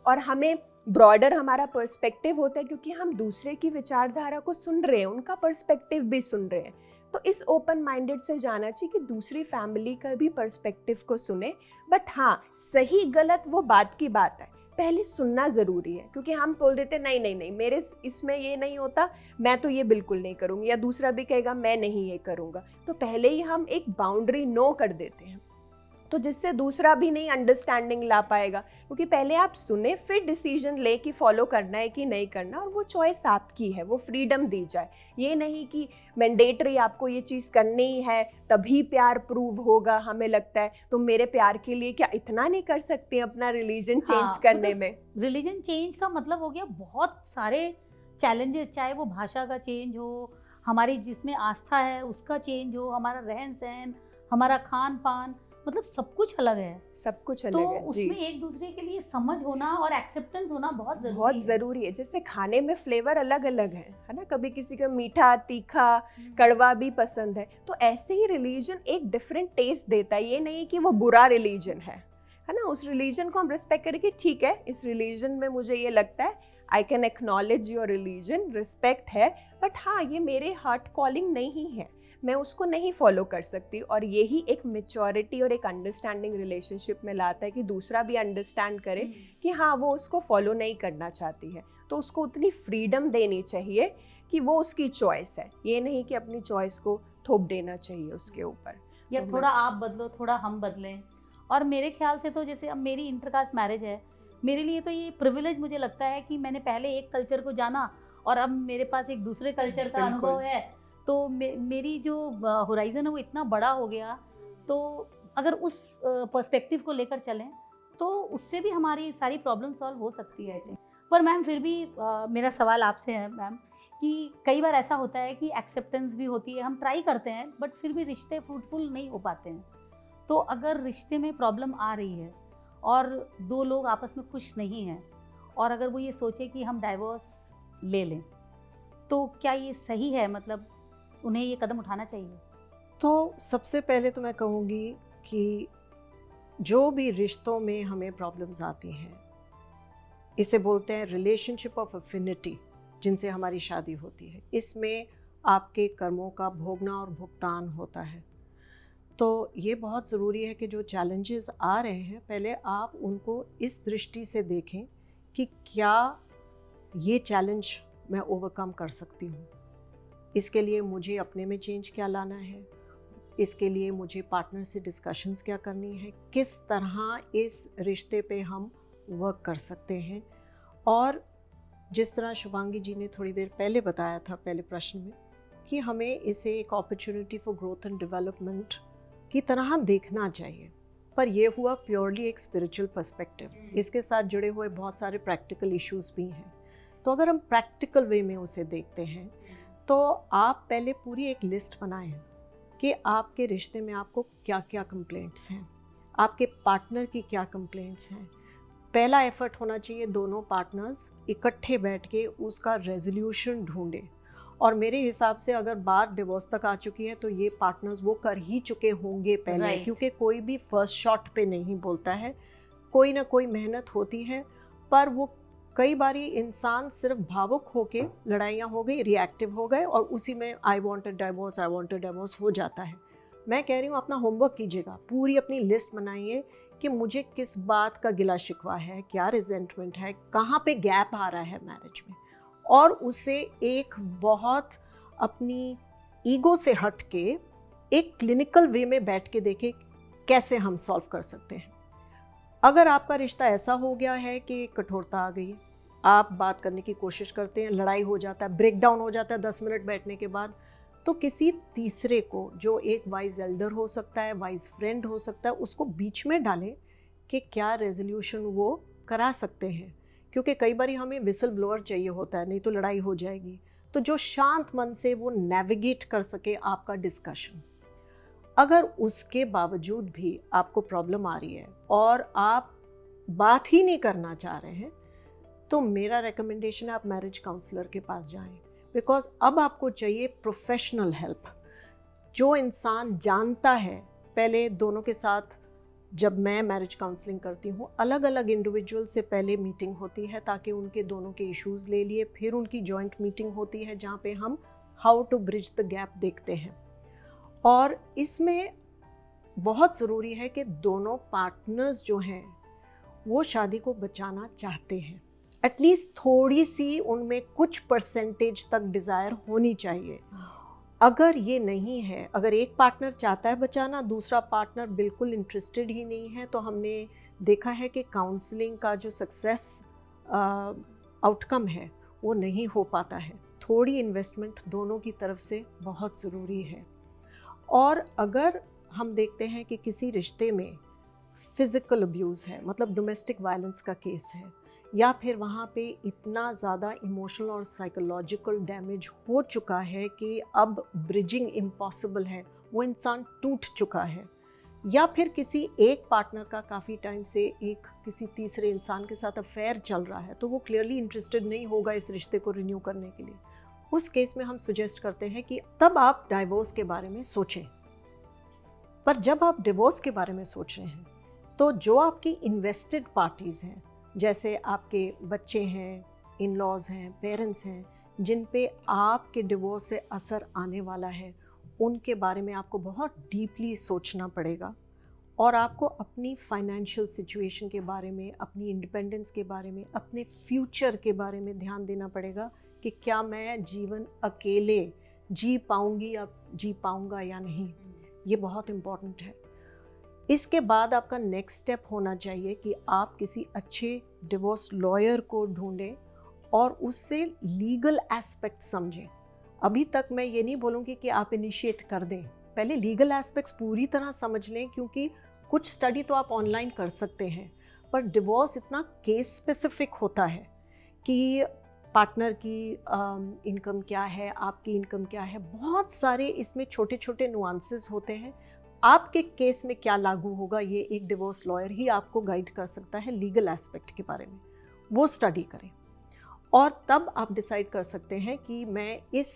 और हमें ब्रॉडर हमारा पर्सपेक्टिव होता है, क्योंकि हम दूसरे की विचारधारा को सुन रहे हैं, उनका पर्सपेक्टिव भी सुन रहे हैं। तो इस ओपन माइंडेड से जाना चाहिए कि दूसरी फैमिली का भी पर्सपेक्टिव को सुने। बट हाँ, सही गलत वो बात की बात है, पहले सुनना ज़रूरी है। क्योंकि हम बोल देते नहीं मेरे इसमें ये नहीं होता, मैं तो ये बिल्कुल नहीं करूँगी, या दूसरा भी कहेगा मैं नहीं ये करूँगा। तो पहले ही हम एक बाउंड्री नो कर देते हैं, तो जिससे दूसरा भी नहीं अंडरस्टैंडिंग ला पाएगा। क्योंकि पहले आप सुने फिर डिसीजन ले कि फॉलो करना है कि नहीं करना, और वो चॉइस आपकी है, वो फ्रीडम दी जाए। ये नहीं कि मैंडेटरी आपको ये चीज़ करनी ही है तभी प्यार प्रूव होगा। हमें लगता है तो मेरे प्यार के लिए क्या इतना नहीं कर सकते अपना रिलीजन चेंज करने में। रिलीजन चेंज का मतलब हो गया बहुत सारे चैलेंजेस, चाहे वो भाषा का चेंज हो, हमारी जिसमें आस्था है उसका चेंज हो, हमारा रहन सहन, हमारा खान पान, मतलब सब कुछ अलग है, सब कुछ अलग तो है। उसमें एक दूसरे के लिए समझ होना और एक्सेप्टेंस होना बहुत ज़रूरी है। जैसे खाने में फ्लेवर अलग अलग है ना, कभी किसी को मीठा, तीखा, कड़वा भी पसंद है। तो ऐसे ही रिलीजन एक डिफरेंट टेस्ट देता है। ये नहीं कि वो बुरा रिलीजन है ना, उस रिलीजन को हम रिस्पेक्ट करें कि ठीक है इस रिलीजन में मुझे ये लगता है, I can acknowledge your religion, respect है, बट हाँ ये मेरे हार्ट कॉलिंग नहीं है, मैं उसको नहीं फॉलो कर सकती। और यही एक मेच्योरिटी और एक अंडरस्टैंडिंग रिलेशनशिप में लाता है कि दूसरा भी अंडरस्टैंड करे कि हाँ वो उसको फॉलो नहीं करना चाहती है, तो उसको उतनी फ्रीडम देनी चाहिए कि वो उसकी चॉइस है, ये नहीं कि अपनी चॉइस को थोप देना चाहिए उसके ऊपर। या तो थोड़ा आप बदलो, थोड़ा हम बदलें। और मेरे ख्याल से तो जैसे अब मेरी इंटरकास्ट मैरिज है, मेरे लिए तो ये प्रिविलेज मुझे लगता है कि मैंने पहले एक कल्चर को जाना और अब मेरे पास एक दूसरे कल्चर का अनुभव है, तो मेरी जो होराइजन है वो इतना बड़ा हो गया। तो अगर उस पर्सपेक्टिव को लेकर चलें तो उससे भी हमारी सारी प्रॉब्लम सॉल्व हो सकती है। पर मैम फिर भी मेरा सवाल आपसे है मैम कि कई बार ऐसा होता है कि एक्सेप्टेंस भी होती है, हम ट्राई करते हैं बट फिर भी रिश्ते फ्रूटफुल नहीं हो पाते हैं। तो अगर रिश्ते में प्रॉब्लम आ रही है और दो लोग आपस में खुश नहीं हैं और अगर वो ये सोचे कि हम डाइवोर्स ले लें, तो क्या ये सही है? मतलब उन्हें ये कदम उठाना चाहिए? तो सबसे पहले तो मैं कहूँगी कि जो भी रिश्तों में हमें प्रॉब्लम्स आती हैं, इसे बोलते हैं रिलेशनशिप ऑफ अफिनिटी, जिनसे हमारी शादी होती है, इसमें आपके कर्मों का भोगना और भुगतान होता है। तो ये बहुत ज़रूरी है कि जो चैलेंजेस आ रहे हैं पहले आप उनको इस दृष्टि से देखें कि क्या ये चैलेंज मैं ओवरकम कर सकती हूँ, इसके लिए मुझे अपने में चेंज क्या लाना है, इसके लिए मुझे पार्टनर से डिस्कशंस क्या करनी है, किस तरह इस रिश्ते पे हम वर्क कर सकते हैं। और जिस तरह शुभांगी जी ने थोड़ी देर पहले बताया था पहले प्रश्न में कि हमें इसे एक opportunity for growth and development की तरह देखना चाहिए, पर यह हुआ प्योरली एक स्पिरिचुअल पर्सपेक्टिव। इसके साथ जुड़े हुए बहुत सारे प्रैक्टिकल इश्यूज भी हैं। तो अगर हम प्रैक्टिकल वे में उसे देखते हैं तो आप पहले पूरी एक लिस्ट बनाएं कि आपके रिश्ते में आपको क्या क्या कंप्लेंट्स हैं, आपके पार्टनर की क्या कंप्लेंट्स हैं। पहला एफर्ट होना चाहिए दोनों पार्टनर्स इकट्ठे बैठ के उसका रेजोल्यूशन ढूंढें। और मेरे हिसाब से अगर बात डिवोर्स तक आ चुकी है तो ये पार्टनर्स वो कर ही चुके होंगे पहले, क्योंकि कोई भी फर्स्ट शॉट पे नहीं बोलता है, कोई ना कोई मेहनत होती है। पर वो कई बारी इंसान सिर्फ भावुक होके लड़ाइयाँ हो गई, रिएक्टिव हो गए और उसी में आई वांट अ डिवोर्स हो जाता है। मैं कह रही हूँ अपना होमवर्क कीजिएगा, पूरी अपनी लिस्ट बनाइए कि मुझे किस बात का गिला शिकवा है, क्या रिजेंटमेंट है, कहाँ पे गैप आ रहा है मैरिज में, और उसे एक बहुत अपनी ईगो से हट के एक क्लिनिकल वे में बैठ के देखें कैसे हम सॉल्व कर सकते हैं। अगर आपका रिश्ता ऐसा हो गया है कि कठोरता आ गई, आप बात करने की कोशिश करते हैं, लड़ाई हो जाता है, ब्रेक डाउन हो जाता है 10 मिनट बैठने के बाद, तो किसी तीसरे को जो एक वाइज एल्डर हो सकता है, वाइज फ्रेंड हो सकता है, उसको बीच में डालें कि क्या रेजोल्यूशन वो करा सकते हैं। क्योंकि कई बार हमें विसल ब्लोअर चाहिए होता है, नहीं तो लड़ाई हो जाएगी। तो जो शांत मन से वो नेविगेट कर सके आपका डिस्कशन। अगर उसके बावजूद भी आपको प्रॉब्लम आ रही है और आप बात ही नहीं करना चाह रहे हैं, तो मेरा रिकमेंडेशन है आप मैरिज काउंसलर के पास जाएं, बिकॉज अब आपको चाहिए प्रोफेशनल हेल्प। जो इंसान जानता है, पहले दोनों के साथ जब मैं मैरिज काउंसलिंग करती हूँ, अलग अलग इंडिविजुअल से पहले मीटिंग होती है ताकि उनके दोनों के इश्यूज़ ले लिए, फिर उनकी जॉइंट मीटिंग होती है जहाँ पे हम how to bridge the gap देखते हैं। और इसमें बहुत ज़रूरी है कि दोनों पार्टनर्स जो हैं वो शादी को बचाना चाहते हैं, एटलीस्ट थोड़ी सी उनमें कुछ परसेंटेज तक डिज़ायर होनी चाहिए। अगर ये नहीं है, अगर एक पार्टनर चाहता है बचाना, दूसरा पार्टनर बिल्कुल इंटरेस्टेड ही नहीं है, तो हमने देखा है कि काउंसलिंग का जो सक्सेस आउटकम है वो नहीं हो पाता है। थोड़ी इन्वेस्टमेंट दोनों की तरफ से बहुत ज़रूरी है। और अगर हम देखते हैं कि किसी रिश्ते में फिज़िकल अब्यूज़ है, मतलब डोमेस्टिक वायलेंस का केस है, या फिर वहाँ पे इतना ज़्यादा इमोशनल और साइकोलॉजिकल डैमेज हो चुका है कि अब ब्रिजिंग इम्पॉसिबल है, वो इंसान टूट चुका है, या फिर किसी एक पार्टनर का काफ़ी टाइम से एक किसी तीसरे इंसान के साथ अफेयर चल रहा है, तो वो क्लियरली इंटरेस्टेड नहीं होगा इस रिश्ते को रिन्यू करने के लिए, उस केस में हम सुजेस्ट करते हैं कि तब आप डाइवोर्स के बारे में सोचें। पर जब आप डिवोर्स के बारे में सोच रहे हैं तो जो आपकी इन्वेस्टेड पार्टीज़ हैं, जैसे आपके बच्चे हैं, इन लॉज हैं, पेरेंट्स हैं, जिन पे आपके डिवोर्स से असर आने वाला है, उनके बारे में आपको बहुत डीपली सोचना पड़ेगा। और आपको अपनी फाइनेंशियल सिचुएशन के बारे में, अपनी इंडिपेंडेंस के बारे में, अपने फ्यूचर के बारे में ध्यान देना पड़ेगा कि क्या मैं जीवन अकेले जी पाऊंगी या जी पाऊंगा या नहीं। ये बहुत इम्पॉर्टेंट है। इसके बाद आपका नेक्स्ट स्टेप होना चाहिए कि आप किसी अच्छे डिवोर्स लॉयर को ढूंढें और उससे लीगल एस्पेक्ट समझें। अभी तक मैं ये नहीं बोलूँगी कि आप इनिशिएट कर दें, पहले लीगल एस्पेक्ट्स पूरी तरह समझ लें, क्योंकि कुछ स्टडी तो आप ऑनलाइन कर सकते हैं, पर डिवोर्स इतना केस स्पेसिफिक होता है कि पार्टनर की इनकम क्या है, आपकी इनकम क्या है, बहुत सारे इसमें छोटे छोटे नुआंसेस होते हैं। आपके केस में क्या लागू होगा ये एक डिवोर्स लॉयर ही आपको गाइड कर सकता है लीगल एस्पेक्ट के बारे में। वो स्टडी करें और तब आप डिसाइड कर सकते हैं कि मैं इस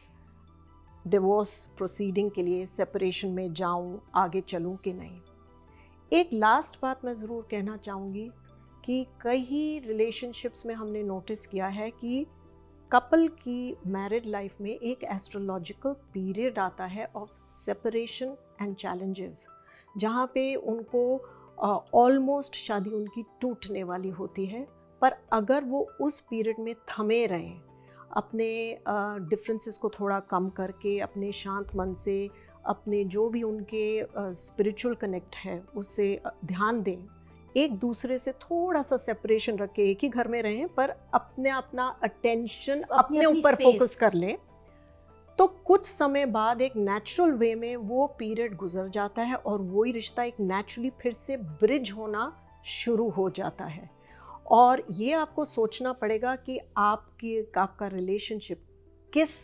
डिवोर्स प्रोसीडिंग के लिए सेपरेशन में जाऊं, आगे चलूं कि नहीं। एक लास्ट बात मैं ज़रूर कहना चाहूँगी कि कई रिलेशनशिप्स में हमने नोटिस किया है कि कपल की मैरिड लाइफ में एक एस्ट्रोलॉजिकल पीरियड आता है ऑफ सेपरेशन एंड चैलेंजेस, जहाँ पे उनको ऑलमोस्ट शादी उनकी टूटने वाली होती है। पर अगर वो उस पीरियड में थमे रहें, अपने डिफरेंसेस को थोड़ा कम करके, अपने शांत मन से, अपने जो भी उनके स्पिरिचुअल कनेक्ट है उससे ध्यान दें, एक दूसरे से थोड़ा सा सेपरेशन रख के एक ही घर में रहें, पर अपना अटेंशन अपने ऊपर फोकस कर लें, तो कुछ समय बाद एक नेचुरल वे में वो पीरियड गुजर जाता है और वही रिश्ता एक नेचुरली फिर से ब्रिज होना शुरू हो जाता है। और ये आपको सोचना पड़ेगा कि आपका रिलेशनशिप किस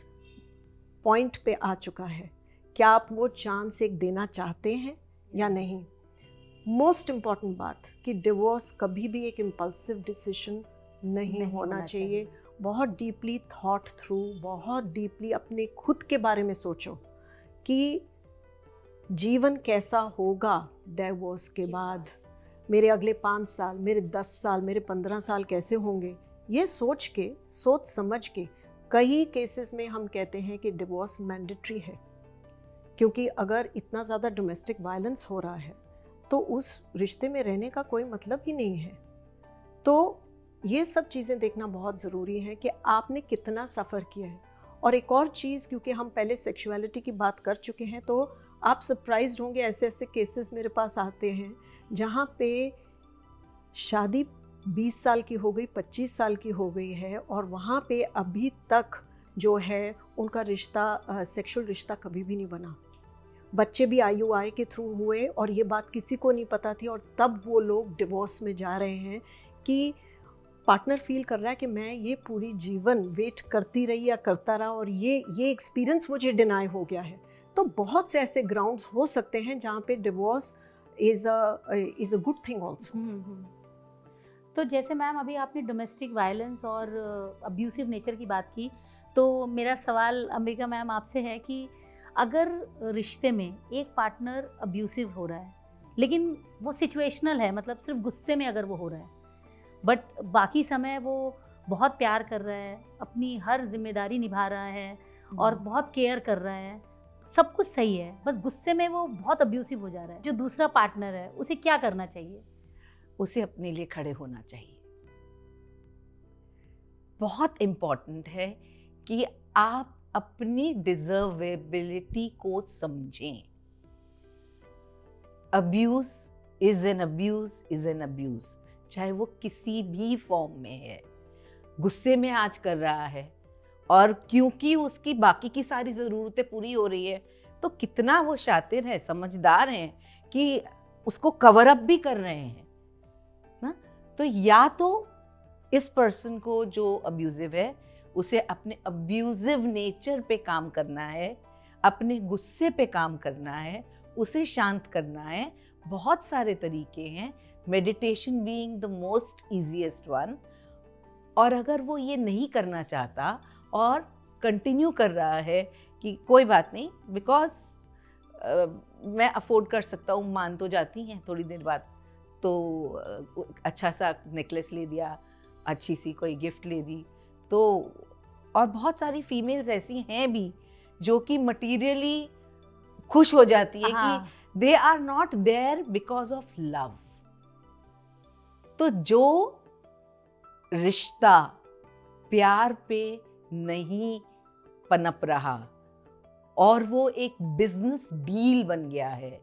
पॉइंट पे आ चुका है, क्या आप वो चांस एक देना चाहते हैं या नहीं। मोस्ट इम्पॉर्टेंट बात कि डिवोर्स कभी भी एक इम्पल्सिव डिसीजन नहीं होना चाहिए। बहुत डीपली थॉट थ्रू, बहुत डीपली अपने खुद के बारे में सोचो कि जीवन कैसा होगा डिवोर्स के बाद, मेरे अगले 5 साल, मेरे 10 साल, मेरे 15 साल कैसे होंगे। ये सोच समझ के कई केसेस में हम कहते हैं कि डिवोर्स मैंडेटरी है, क्योंकि अगर इतना ज़्यादा डोमेस्टिक वायलेंस हो रहा है तो उस रिश्ते में रहने का कोई मतलब ही नहीं है। तो ये सब चीज़ें देखना बहुत ज़रूरी है कि आपने कितना सफ़र किया है। और एक और चीज़, क्योंकि हम पहले सेक्सुअलिटी की बात कर चुके हैं, तो आप सरप्राइज्ड होंगे, ऐसे ऐसे केसेस मेरे पास आते हैं जहाँ पे शादी 20 साल की हो गई, 25 साल की हो गई है, और वहाँ पे अभी तक जो है उनका रिश्ता, सेक्सुअल रिश्ता कभी भी नहीं बना। बच्चे भी IUI के थ्रू हुए और ये बात किसी को नहीं पता थी, और तब वो लोग डिवोर्स में जा रहे हैं कि पार्टनर फील कर रहा है कि मैं ये पूरी जीवन वेट करती रही या करता रहा और ये एक्सपीरियंस मुझे डिनाई हो गया है। तो बहुत से ऐसे ग्राउंड्स हो सकते हैं जहाँ पे divorce is a good thing also. तो जैसे मैम अभी आपने डोमेस्टिक वायलेंस और अब्यूसिव नेचर की बात की, तो मेरा सवाल अंबिका मैम आपसे है कि अगर रिश्ते में एक पार्टनर अब्यूसिव हो रहा है, लेकिन वो सिचुएशनल है, मतलब सिर्फ गुस्से में अगर वो हो रहा है, बट बाकी समय वो बहुत प्यार कर रहा है, अपनी हर जिम्मेदारी निभा रहा है और बहुत केयर कर रहा है, सब कुछ सही है, बस गुस्से में वो बहुत अब्यूसिव हो जा रहा है, जो दूसरा पार्टनर है उसे क्या करना चाहिए? उसे अपने लिए खड़े होना चाहिए। बहुत इम्पॉर्टेंट है कि आप अपनी डिजर्वेबिलिटी को समझें। Abuse is an abuse is an abuse, चाहे वो किसी भी फॉर्म में है। गुस्से में आज कर रहा है और क्योंकि उसकी बाकी की सारी ज़रूरतें पूरी हो रही है, तो कितना वो शातिर है, समझदार हैं कि उसको कवर अप भी कर रहे हैं ना। तो या तो इस पर्सन को जो अब्यूजिव है उसे अपने अब्यूजिव नेचर पे काम करना है, अपने गुस्से पे काम करना है, उसे शांत करना है। बहुत सारे तरीके हैं, meditation being the most easiest one. और अगर वो ये नहीं करना चाहता और कंटिन्यू कर रहा है कि कोई बात नहीं, बिकॉज मैं अफोर्ड कर सकता हूँ, मान तो जाती हैं थोड़ी देर बाद, तो अच्छा सा नेकलेस ले दिया, अच्छी सी कोई गिफ्ट ले दी, तो और बहुत सारी फीमेल्स ऐसी हैं भी जो कि मटीरियली खुश हो जाती है कि they are not there because of love. तो जो रिश्ता प्यार पे नहीं पनप रहा और वो एक बिजनेस डील बन गया है,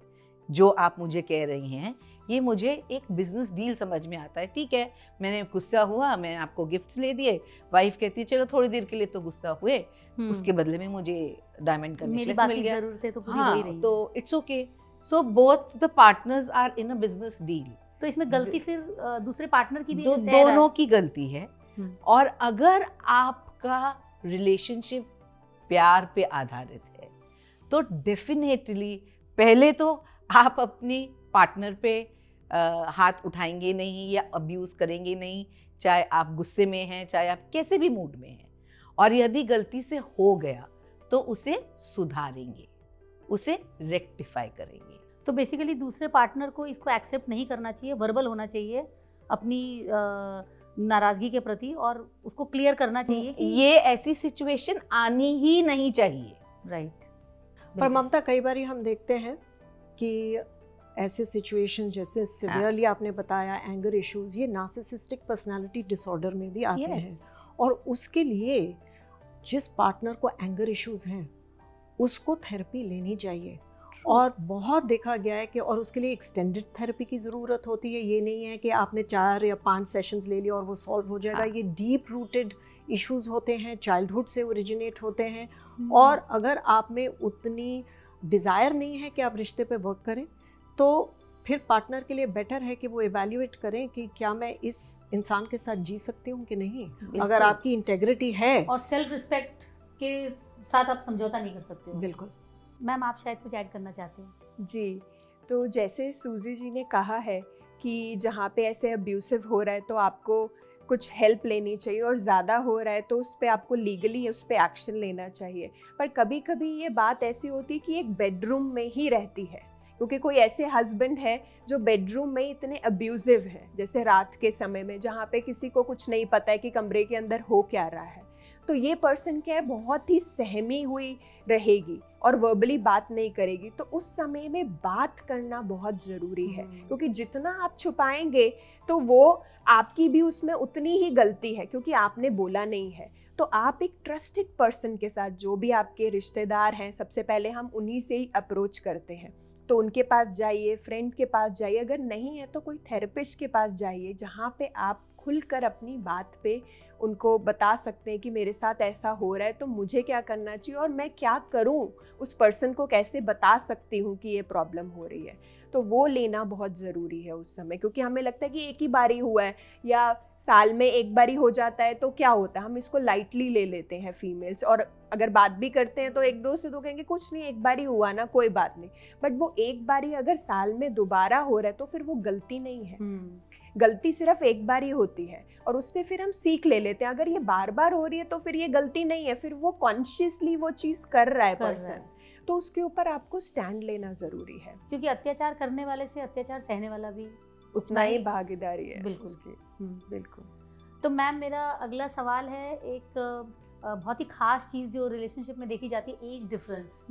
जो आप मुझे कह रही हैं, ये मुझे एक बिजनेस डील समझ में आता है। ठीक है, मैंने गुस्सा हुआ, मैंने आपको गिफ्ट्स ले दिए, वाइफ कहती है चलो थोड़ी देर के लिए तो गुस्सा हुए, उसके बदले में मुझे डायमंड का नेकलेस मिल गया, जरूरतें तो पूरी हाँ, हो ही रही तो it's okay. So both the partners are in a business deal. तो इसमें गलती फिर दूसरे पार्टनर की भी दोनों की गलती है। और अगर आपका रिलेशनशिप प्यार पे आधारित है तो डेफिनेटली पहले तो आप अपनी पार्टनर पे हाथ उठाएंगे नहीं या अब्यूज करेंगे नहीं, चाहे आप गुस्से में हैं, चाहे आप कैसे भी मूड में हैं। और यदि गलती से हो गया तो उसे सुधारेंगे, उसे रेक्टिफाई करेंगे। तो बेसिकली दूसरे पार्टनर को इसको एक्सेप्ट नहीं करना चाहिए, वर्बल होना चाहिए अपनी नाराजगी के प्रति, और उसको क्लियर करना चाहिए कि ये ऐसी सिचुएशन आनी ही नहीं चाहिए। राइट। पर ममता, कई बार हम देखते हैं कि ऐसे सिचुएशन जैसे सिवियरली आपने बताया एंगर इश्यूज, ये नार्सिसिस्टिक पर्सनालिटी डिसऑर्डर में भी आते हैं। और उसके लिए जिस पार्टनर को एंगर इश्यूज हैं उसको थेरेपी लेनी चाहिए। और बहुत देखा गया है कि और उसके लिए एक्सटेंडेड थेरेपी की ज़रूरत होती है। ये नहीं है कि आपने 4 या 5 सेशंस ले लिया और वो सॉल्व हो जाएगा। ये डीप रूटेड इश्यूज होते हैं, चाइल्डहुड से ओरिजिनेट होते हैं। और अगर आप में उतनी डिज़ायर नहीं है कि आप रिश्ते पे वर्क करें, तो फिर पार्टनर के लिए बेटर है कि वो इवैल्यूएट करें कि क्या मैं इस इंसान के साथ जी सकती हूँ कि नहीं। अगर आपकी इंटेग्रिटी है और सेल्फ रिस्पेक्ट के साथ आप समझौता नहीं कर सकते हो। बिल्कुल। मैम, आप शायद कुछ ऐड करना चाहते हैं। जी, तो जैसे सूजी जी ने कहा है कि जहाँ पे ऐसे अब्यूसिव हो रहा है तो आपको कुछ हेल्प लेनी चाहिए, और ज़्यादा हो रहा है तो उस पर आपको लीगली उस पर एक्शन लेना चाहिए। पर कभी कभी ये बात ऐसी होती है कि एक बेडरूम में ही रहती है, क्योंकि कोई ऐसे हस्बैंड है जो बेडरूम में इतने अब्यूसिव है, जैसे रात के समय में जहाँ पे किसी को कुछ नहीं पता है कि कमरे के अंदर हो क्या रहा है। तो ये पर्सन क्या है, बहुत ही सहमी हुई रहेगी और वर्बली बात नहीं करेगी। तो उस समय में बात करना बहुत ज़रूरी है, क्योंकि जितना आप छुपाएंगे तो वो आपकी भी उसमें उतनी ही गलती है, क्योंकि आपने बोला नहीं है। तो आप एक ट्रस्टेड पर्सन के साथ, जो भी आपके रिश्तेदार हैं, सबसे पहले हम उन्हीं से ही अप्रोच करते हैं। तो उनके पास जाइए, फ्रेंड के पास जाइए, अगर नहीं है तो कोई थेरेपिस्ट के पास जाइए, जहाँ पे आप खुलकर अपनी बात पे उनको बता सकते हैं कि मेरे साथ ऐसा हो रहा है, तो मुझे क्या करना चाहिए और मैं क्या करूं, उस पर्सन को कैसे बता सकती हूं कि ये प्रॉब्लम हो रही है। तो वो लेना बहुत ज़रूरी है उस समय, क्योंकि हमें लगता है कि एक ही बारी हुआ है या साल में एक बारी हो जाता है तो क्या होता है, हम इसको लाइटली ले लेते हैं फीमेल्स। और अगर बात भी करते हैं तो एक दो से तो कहेंगे कुछ नहीं, एक बारी हुआ ना, कोई बात नहीं। बट वो एक बारी अगर साल में दोबारा हो रहा है तो फिर वो गलती नहीं है। गलती सिर्फ एक बार ही होती है और उससे फिर हम सीख ले लेते हैं। अगर ये बार बार हो रही है तो फिर ये गलती नहीं है, फिर वो कॉन्शियसली वो चीज़ कर रहा है पर्सन, तो उसके ऊपर आपको स्टैंड लेना ज़रूरी है, क्योंकि अत्याचार करने वाले से अत्याचार सहने वाला भी उतना ही भागीदारी है। बिल्कुल बिल्कुल। तो मैम, मेरा अगला सवाल है, एक बहुत ही खास चीज़ जो रिलेशनशिप में देखी जाती है, एज डिफरेंस।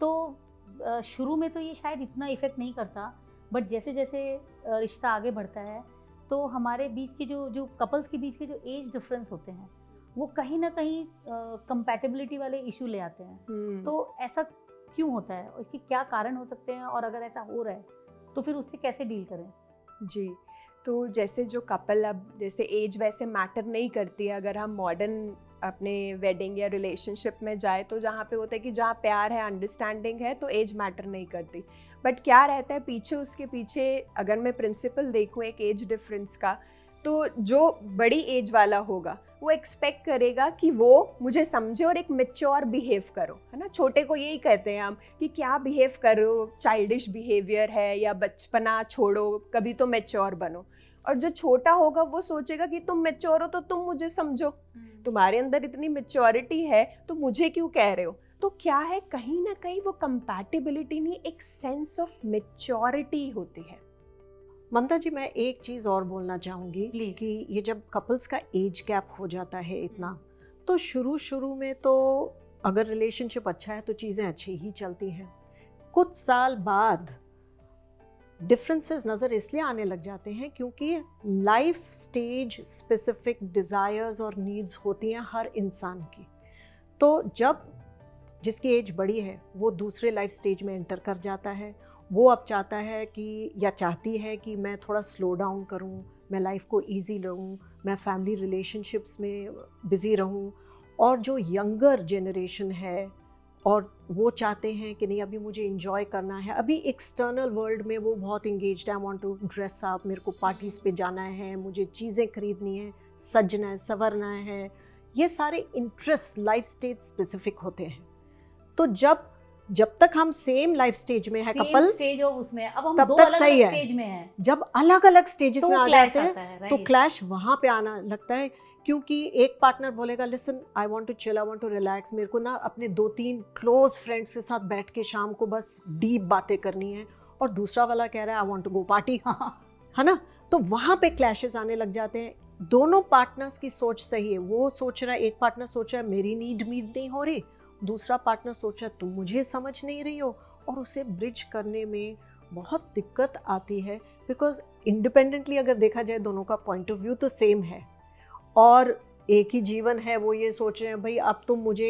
तो शुरू में तो ये शायद इतना इफेक्ट नहीं करता, बट जैसे जैसे रिश्ता आगे बढ़ता है तो हमारे बीच की जो कपल्स के बीच के जो एज डिफरेंस होते हैं वो कहीं ना कहीं कंपैटिबिलिटी वाले इशू ले आते हैं। तो ऐसा क्यों होता है और इसके क्या कारण हो सकते हैं, और अगर ऐसा हो रहा है तो फिर उससे कैसे डील करें? जी, तो जैसे जो कपल, अब जैसे एज वैसे मैटर नहीं करती है। अगर हम मॉडर्न अपने वेडिंग या रिलेशनशिप में जाए तो जहाँ पे होता है कि जहाँ प्यार है, अंडरस्टैंडिंग है, तो एज मैटर नहीं करती। बट क्या रहता है पीछे, उसके पीछे अगर मैं प्रिंसिपल देखूँ एक एज डिफरेंस का, तो जो बड़ी एज वाला होगा वो एक्सपेक्ट करेगा कि वो मुझे समझे और एक मैच्योर बिहेव करो, है ना। छोटे को यही कहते हैं हम कि क्या बिहेव करो, चाइल्डिश बिहेवियर है या बचपना छोड़ो, कभी तो मैच्योर बनो। और जो छोटा होगा वो सोचेगा कि तुम मैच्योर हो तो तुम मुझे समझो, तुम्हारे अंदर इतनी मैच्योरिटी है तो मुझे क्यों कह रहे हो। तो क्या है, कहीं ना कहीं वो कंपैटिबिलिटी नहीं, एक सेंस ऑफ मैच्योरिटी होती है। ममता जी, मैं एक चीज़ और बोलना चाहूँगी Please. कि ये जब कपल्स का एज गैप हो जाता है इतना, तो शुरू में तो अगर रिलेशनशिप अच्छा है तो चीज़ें अच्छी ही चलती हैं। कुछ साल बाद डिफरेंसेस नज़र इसलिए आने लग जाते हैं क्योंकि लाइफ स्टेज स्पेसिफिक डिज़ायर्स और नीड्स होती हैं हर इंसान की। तो जब जिसकी एज बड़ी है वो दूसरे लाइफ स्टेज में एंटर कर जाता है, वो अब चाहता है कि या चाहती है कि मैं थोड़ा स्लो डाउन करूं, मैं लाइफ को इजी लूँ, मैं फैमिली रिलेशनशिप्स में बिज़ी रहूं। और जो यंगर जनरेशन है और वो चाहते हैं कि नहीं अभी मुझे इंजॉय करना है, अभी एक्सटर्नल वर्ल्ड में वो बहुत इंगेज्ड है, I want to dress up, मेरे को पार्टीज़ पे जाना है, मुझे चीज़ें खरीदनी है, सजना है, संवरना है, ये सारे इंटरेस्ट लाइफ स्टेज स्पेसिफिक होते हैं। तो जब तक हम सेम लाइफ स्टेज में है कपल स्टेज ऑफ उसमें, अब हम तब दो तक अलग सही अलग है। स्टेज में हैं, जब अलग अलग स्टेजेस तो में आ clash जाते आता है, हैं तो right. क्लैश वहाँ पे आना लगता है, क्योंकि एक पार्टनर बोलेगा listen I want to chill, I want to relax, मेरे को ना अपने 2-3 क्लोज फ्रेंड्स के साथ बैठ के शाम को बस डीप बातें करनी है, और दूसरा वाला कह रहा है I want to go party, है ना। तो वहाँ पे क्लैशेस आने लग जाते हैं। दोनों पार्टनर्स की सोच सही है, वो सोच रहा है, एक पार्टनर सोच रहा है मेरी नीड मीट नहीं हो रही, दूसरा पार्टनर सोच रहा है तुम मुझे समझ नहीं रही हो, और उसे ब्रिज करने में बहुत दिक्कत आती है। बिकॉज इंडिपेंडेंटली अगर देखा जाए दोनों का पॉइंट ऑफ व्यू तो सेम है, और एक ही जीवन है, वो ये सोच रहे हैं भाई अब तुम मुझे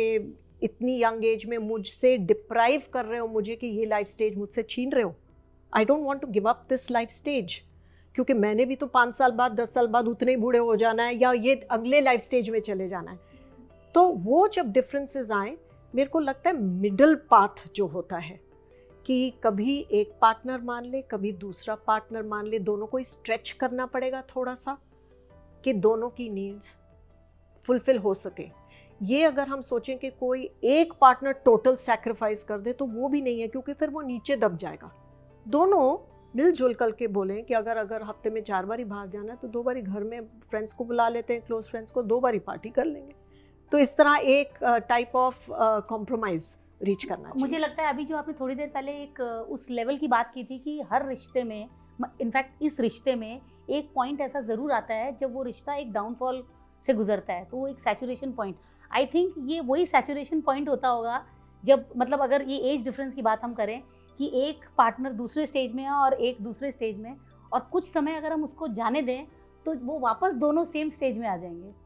इतनी यंग एज में मुझसे डिप्राइव कर रहे हो मुझे कि ये लाइफ स्टेज मुझसे छीन रहे हो, I don't want to give up this life stage, क्योंकि मैंने भी तो 5 साल बाद 10 साल बाद उतने ही बूढ़े हो जाना है या ये अगले लाइफ स्टेज में चले जाना है। तो वो जब डिफरेंसेस आए, मेरे को लगता है मिडिल पाथ जो होता है कि कभी एक पार्टनर मान ले, कभी दूसरा पार्टनर मान ले, दोनों को स्ट्रेच करना पड़ेगा थोड़ा सा कि दोनों की नीड्स फुलफिल हो सके। ये अगर हम सोचें कि कोई एक पार्टनर टोटल सैक्रिफाइस कर दे तो वो भी नहीं है, क्योंकि फिर वो नीचे दब जाएगा। दोनों मिलजुल कर के बोलें कि अगर हफ्ते में 4 बार ही बाहर जाना है तो 2 बार ही घर में फ्रेंड्स को बुला लेते हैं, क्लोज फ्रेंड्स को, 2 बार ही पार्टी कर लेंगे। तो इस तरह एक टाइप ऑफ कॉम्प्रोमाइज़ रीच करना चाहिए। मुझे लगता है अभी जो आपने थोड़ी देर पहले एक उस लेवल की बात की थी कि हर रिश्ते में, इनफैक्ट इस रिश्ते में एक पॉइंट ऐसा ज़रूर आता है जब वो रिश्ता एक डाउनफॉल से गुजरता है, तो वो एक सैचुरेशन पॉइंट, आई थिंक ये वही सैचुरेशन पॉइंट होता होगा जब, मतलब अगर ये एज डिफरेंस की बात हम करें कि एक पार्टनर दूसरे स्टेज में है और एक दूसरे स्टेज में, और कुछ समय अगर हम उसको जाने दें तो वो वापस दोनों सेम स्टेज में आ जाएंगे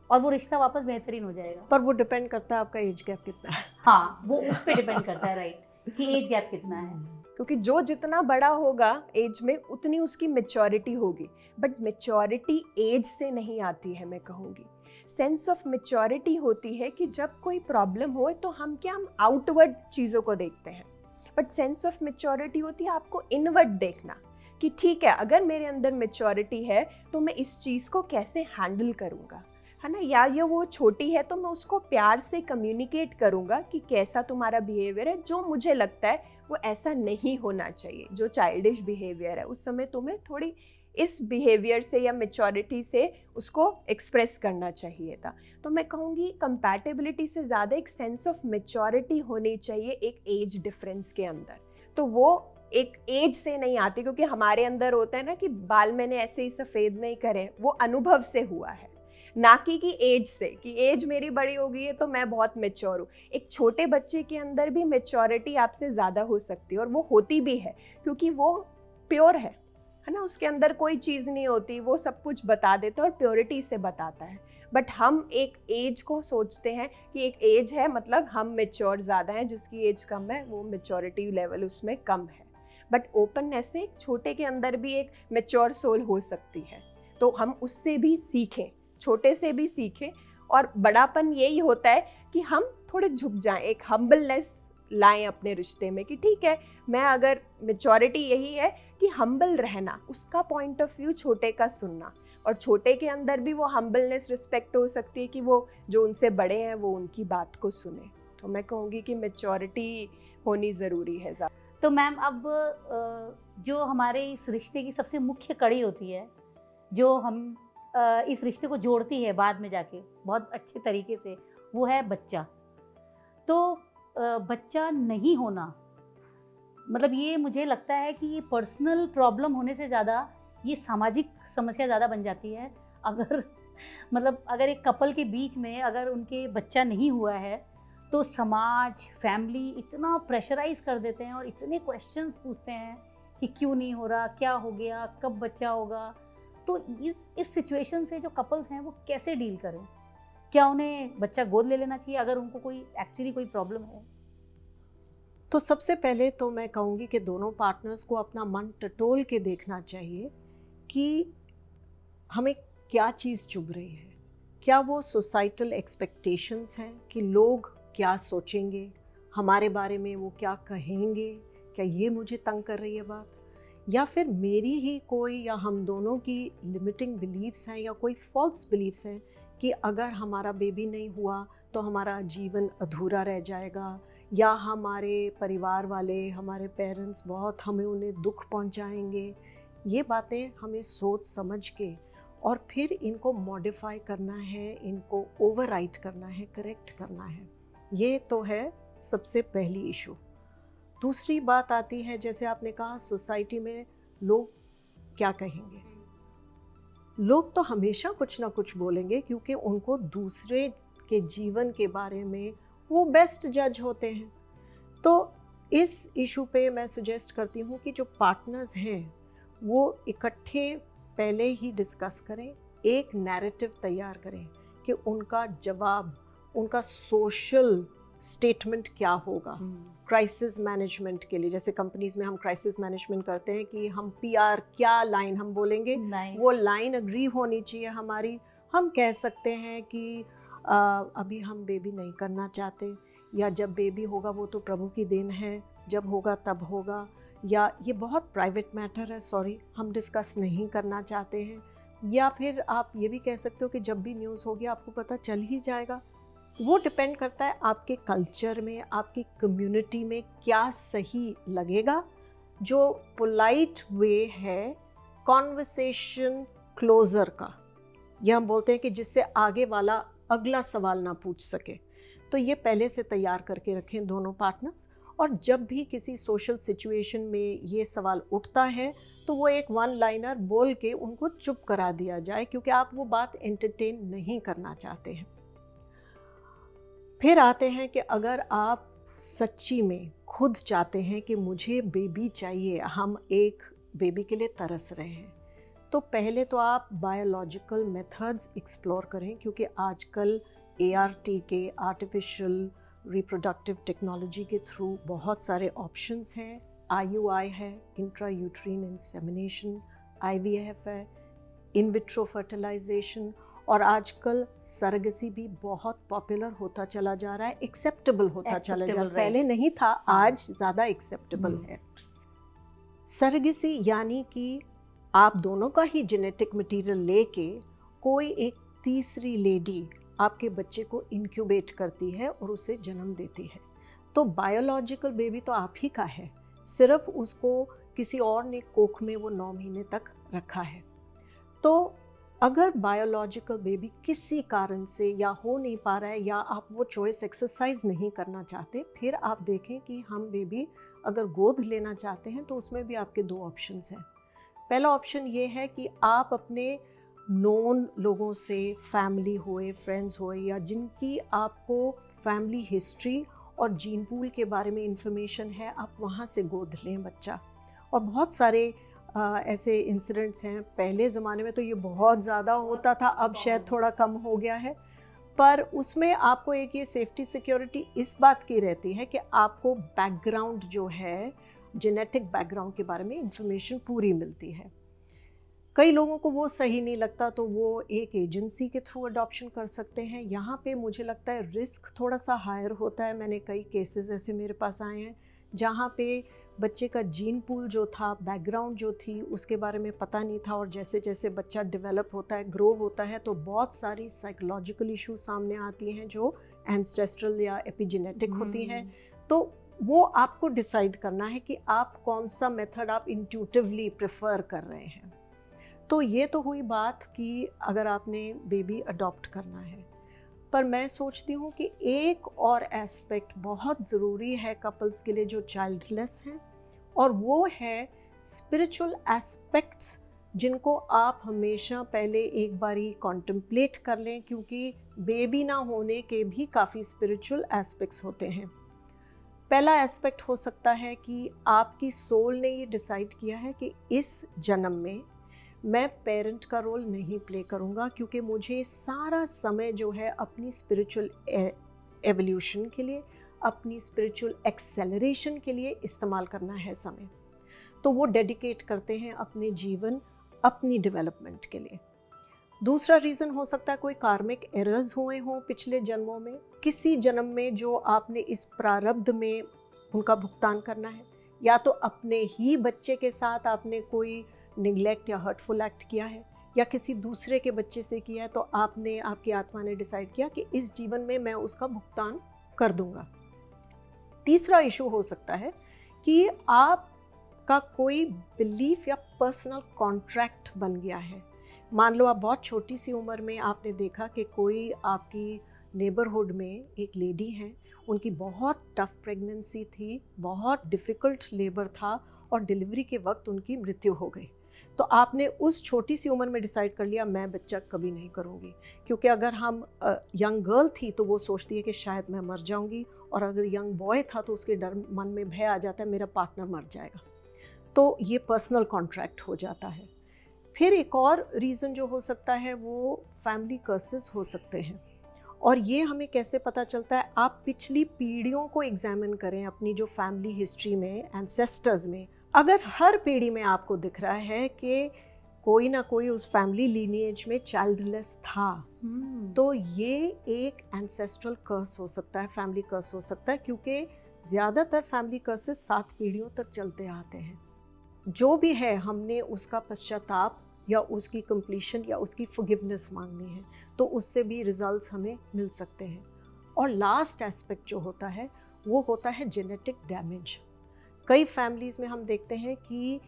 और वो रिश्ता वापस बेहतरीन हो जाएगा। पर वो डिपेंड करता है आपका एज गैप कितना है। हाँ, वो उस पर डिपेंड करता है, राइट, कि एज गैप कितना है, क्योंकि जो जितना बड़ा होगा एज में उतनी उसकी मैच्योरिटी होगी। बट मैच्योरिटी एज से नहीं आती है, मैं कहूँगी सेंस ऑफ मैच्योरिटी होती है कि जब कोई प्रॉब्लम हो तो हम आउटवर्ड चीज़ों को देखते हैं, बट सेंस ऑफ मैच्योरिटी होती है आपको इनवर्ड देखना कि ठीक है अगर मेरे अंदर मैच्योरिटी है तो मैं इस चीज़ को कैसे हैंडल करूँगा, है ना, या ये वो छोटी है तो मैं उसको प्यार से कम्युनिकेट करूँगा कि कैसा तुम्हारा बिहेवियर है, जो मुझे लगता है वो ऐसा नहीं होना चाहिए, जो चाइल्डिश बिहेवियर है उस समय तुम्हें थोड़ी इस बिहेवियर से या मैच्योरिटी से उसको एक्सप्रेस करना चाहिए था। तो मैं कहूँगी कंपैटिबिलिटी से ज़्यादा एक सेंस ऑफ मैच्योरिटी होनी चाहिए एक एज डिफरेंस के अंदर। तो वो एक एज से नहीं आती, क्योंकि हमारे अंदर होता है ना कि बाल मैंने ऐसे ही सफ़ेद नहीं करे, वो अनुभव से हुआ है, ना कि एज से, कि एज मेरी बड़ी हो गई है तो मैं बहुत मैच्योर हूँ। एक छोटे बच्चे के अंदर भी मैच्योरिटी आपसे ज़्यादा हो सकती है, और वो होती भी है क्योंकि वो प्योर है ना, उसके अंदर कोई चीज़ नहीं होती, वो सब कुछ बता देता है और प्योरिटी से बताता है। बट हम एक एज को सोचते हैं कि एक एज है मतलब हम मैच्योर ज़्यादा हैं, जिसकी एज कम है वो मैच्योरिटी लेवल उसमें कम है। बट ओपननेस से एक छोटे के अंदर भी एक मैच्योर सोल हो सकती है, तो हम उससे भी सीखें, छोटे से भी सीखें। और बड़ापन यही होता है कि हम थोड़े झुक जाएं, एक हम्बलनेस लाएं अपने रिश्ते में कि ठीक है, मैं अगर मैच्योरिटी यही है कि हम्बल रहना, उसका पॉइंट ऑफ व्यू छोटे का सुनना, और छोटे के अंदर भी वो हम्बलनेस रिस्पेक्ट हो सकती है कि वो जो उनसे बड़े हैं वो उनकी बात को सुने। तो मैं कहूँगी कि मैच्योरिटी होनी ज़रूरी है। तो मैम अब जो हमारे इस रिश्ते की सबसे मुख्य कड़ी होती है, जो हम इस रिश्ते को जोड़ती है बाद में जाके बहुत अच्छे तरीके से, वो है बच्चा। तो बच्चा नहीं होना, मतलब ये मुझे लगता है कि ये पर्सनल प्रॉब्लम होने से ज़्यादा ये सामाजिक समस्या ज़्यादा बन जाती है अगर मतलब अगर एक कपल के बीच में अगर उनके बच्चा नहीं हुआ है तो समाज, फैमिली इतना प्रेशराइज कर देते हैं और इतने क्वेश्चंस पूछते हैं कि क्यों नहीं हो रहा, क्या हो गया, कब बच्चा होगा। तो इस सिचुएशन से जो कपल्स हैं वो कैसे डील करें? क्या उन्हें बच्चा गोद ले लेना चाहिए अगर उनको कोई एक्चुअली कोई प्रॉब्लम है? तो सबसे पहले तो मैं कहूँगी कि दोनों पार्टनर्स को अपना मन टटोल के देखना चाहिए कि हमें क्या चीज़ चुभ रही है। क्या वो सोसाइटल एक्सपेक्टेशंस हैं कि लोग क्या सोचेंगे हमारे बारे में, वो क्या कहेंगे, क्या ये मुझे तंग कर रही है बात, या फिर मेरी ही कोई या हम दोनों की लिमिटिंग बिलीव्स हैं या कोई फॉल्स बिलीव्स हैं कि अगर हमारा बेबी नहीं हुआ तो हमारा जीवन अधूरा रह जाएगा, या हमारे परिवार वाले, हमारे पेरेंट्स बहुत हमें उन्हें दुख पहुंचाएंगे। ये बातें हमें सोच समझ के और फिर इनको मॉडिफाई करना है, इनको ओवरराइट करना है, करेक्ट करना है। ये तो है सबसे पहली इशू। दूसरी बात आती है, जैसे आपने कहा सोसाइटी में लोग क्या कहेंगे। लोग तो हमेशा कुछ ना कुछ बोलेंगे क्योंकि उनको दूसरे के जीवन के बारे में वो बेस्ट जज होते हैं। तो इस इशू पे मैं सुजेस्ट करती हूँ कि जो पार्टनर्स हैं वो इकट्ठे पहले ही डिस्कस करें, एक नैरेटिव तैयार करें कि उनका जवाब, उनका सोशल स्टेटमेंट क्या होगा क्राइसिस मैनेजमेंट के लिए। जैसे कंपनीज में हम क्राइसिस मैनेजमेंट करते हैं कि हम पीआर क्या लाइन हम बोलेंगे, वो लाइन अग्री होनी चाहिए हमारी। हम कह सकते हैं कि अभी हम बेबी नहीं करना चाहते, या जब बेबी होगा वो तो प्रभु की देन है, जब होगा तब होगा, या ये बहुत प्राइवेट मैटर है, सॉरी हम डिस्कस नहीं करना चाहते हैं। या फिर आप ये भी कह सकते हो कि जब भी न्यूज़ होगी आपको पता चल ही जाएगा। वो डिपेंड करता है आपके कल्चर में, आपकी कम्युनिटी में क्या सही लगेगा। जो पोलाइट वे है कॉन्वर्सेशन क्लोजर का, ये हम बोलते हैं कि जिससे आगे वाला अगला सवाल ना पूछ सके, तो ये पहले से तैयार करके रखें दोनों पार्टनर्स। और जब भी किसी सोशल सिचुएशन में ये सवाल उठता है तो वो एक वन लाइनर बोल के उनको चुप करा दिया जाए, क्योंकि आप वो बात एंटरटेन नहीं करना चाहते हैं। फिर आते हैं कि अगर आप सच्ची में खुद चाहते हैं कि मुझे बेबी चाहिए, हम एक बेबी के लिए तरस रहे हैं, तो पहले तो आप बायोलॉजिकल मेथड्स एक्सप्लोर करें, क्योंकि आजकल ART के आर्टिफिशियल रिप्रोडक्टिव टेक्नोलॉजी के थ्रू बहुत सारे ऑप्शंस हैं। IUI है, इंट्रा यूट्रीन इंसेमिनेशन, IVF है, इन विट्रो फर्टिलाइजेशन, और आजकल सरगसी भी बहुत पॉपुलर होता चला जा रहा है, एक्सेप्टेबल होता चला जा रहा है। पहले नहीं था, आज ज़्यादा एक्सेप्टेबल है। सरगसी यानी कि आप दोनों का ही जेनेटिक मटेरियल लेके कोई एक तीसरी लेडी आपके बच्चे को इंक्यूबेट करती है और उसे जन्म देती है। तो बायोलॉजिकल बेबी तो आप ही का है, सिर्फ उसको किसी और ने कोख में वो 9 महीने तक रखा है। तो अगर बायोलॉजिकल बेबी किसी कारण से या हो नहीं पा रहा है, या आप वो चॉइस एक्सरसाइज नहीं करना चाहते, फिर आप देखें कि हम बेबी अगर गोद लेना चाहते हैं तो उसमें भी आपके 2 ऑप्शंस हैं। पहला ऑप्शन ये है कि आप अपने नोन लोगों से, फैमिली हुए, फ्रेंड्स हुए, या जिनकी आपको फैमिली हिस्ट्री और जीन पूल के बारे में इंफॉर्मेशन है, आप वहाँ से गोद लें बच्चा। और बहुत सारे ऐसे इंसिडेंट्स हैं। पहले ज़माने में तो ये बहुत ज़्यादा होता था, अब शायद थोड़ा कम हो गया है, पर उसमें आपको एक ये सेफ्टी सिक्योरिटी इस बात की रहती है कि आपको बैकग्राउंड जो है, जेनेटिक बैकग्राउंड के बारे में इंफॉर्मेशन पूरी मिलती है। कई लोगों को वो सही नहीं लगता तो वो एक एजेंसी के थ्रू अडॉप्शन कर सकते हैं। यहाँ पे मुझे लगता है रिस्क थोड़ा सा हायर होता है। मैंने कई केसेस ऐसे मेरे पास आए हैं जहाँ पे बच्चे का जीन पूल जो था, बैकग्राउंड जो थी, उसके बारे में पता नहीं था, और जैसे जैसे बच्चा डेवलप होता है, ग्रो होता है, तो बहुत सारी साइकोलॉजिकल इश्यूज सामने आती हैं जो एंसेस्ट्रल या एपिजेनेटिक होती हैं। तो वो आपको डिसाइड करना है कि आप कौन सा मेथड आप इंट्यूटिवली प्रेफर कर रहे हैं। तो ये तो हुई बात कि अगर आपने बेबी अडॉप्ट करना है, पर मैं सोचती हूँ कि एक और एस्पेक्ट बहुत ज़रूरी है कपल्स के लिए जो चाइल्डलेस हैं, और वो है स्पिरिचुअल एस्पेक्ट्स जिनको आप हमेशा पहले एक बारी कॉन्टेम्पलेट कर लें, क्योंकि बेबी ना होने के भी काफ़ी स्पिरिचुअल एस्पेक्ट्स होते हैं। पहला एस्पेक्ट हो सकता है कि आपकी सोल ने ये डिसाइड किया है कि इस जन्म में मैं पेरेंट का रोल नहीं प्ले करूँगा, क्योंकि मुझे सारा समय जो है अपनी स्पिरिचुअल एवोल्यूशन के लिए, अपनी स्पिरिचुअल एक्सेलरेशन के लिए इस्तेमाल करना है समय। तो वो डेडिकेट करते हैं अपने जीवन अपनी डेवलपमेंट के लिए। दूसरा रीज़न हो सकता है कोई कार्मिक एरर्स हुए हों पिछले जन्मों में, किसी जन्म में जो आपने इस प्रारब्ध में उनका भुगतान करना है, या तो अपने ही बच्चे के साथ आपने कोई निगलेक्ट या हर्टफुल एक्ट किया है, या किसी दूसरे के बच्चे से किया है, तो आपकी आत्मा ने डिसाइड किया कि इस जीवन में मैं उसका भुगतान कर दूंगा। तीसरा इशू हो सकता है कि आपका कोई बिलीफ या पर्सनल कॉन्ट्रैक्ट बन गया है। मान लो आप बहुत छोटी सी उम्र में आपने देखा कि कोई आपकी नेबरहुड में एक लेडी हैं, उनकी बहुत टफ प्रेगनेंसी थी, बहुत डिफ़िकल्ट लेबर था और डिलीवरी के वक्त उनकी मृत्यु हो गई। तो आपने उस छोटी सी उम्र में डिसाइड कर लिया मैं बच्चा कभी नहीं करूँगी, क्योंकि अगर हम यंग गर्ल थी तो वो सोचती है कि शायद मैं मर जाऊँगी, और अगर यंग बॉय था तो उसके डर मन में भय आ जाता है मेरा पार्टनर मर जाएगा। तो ये पर्सनल कॉन्ट्रैक्ट हो जाता है। फिर एक और रीज़न जो हो सकता है वो फैमिली कर्सेस हो सकते हैं, और ये हमें कैसे पता चलता है, आप पिछली पीढ़ियों को एग्जामिन करें अपनी जो फैमिली हिस्ट्री में, एंसेस्टर्स में। अगर हर पीढ़ी में आपको दिख रहा है कि कोई ना कोई उस फैमिली लीनिएज में चाइल्डलेस था, तो ये एक एंसेस्ट्रल कर्स हो सकता है, फैमिली कर्स हो सकता है, क्योंकि ज़्यादातर फैमिली कर्सेस 7 पीढ़ियों तक चलते आते हैं। जो भी है हमने उसका पश्चाताप या उसकी कंप्लीशन या उसकी फॉरगिवनेस मांगनी है, तो उससे भी रिजल्ट्स हमें मिल सकते हैं। और लास्ट एस्पेक्ट जो होता है वो होता है जेनेटिक डैमेज। कई फैमिलीज़ में हम देखते हैं कि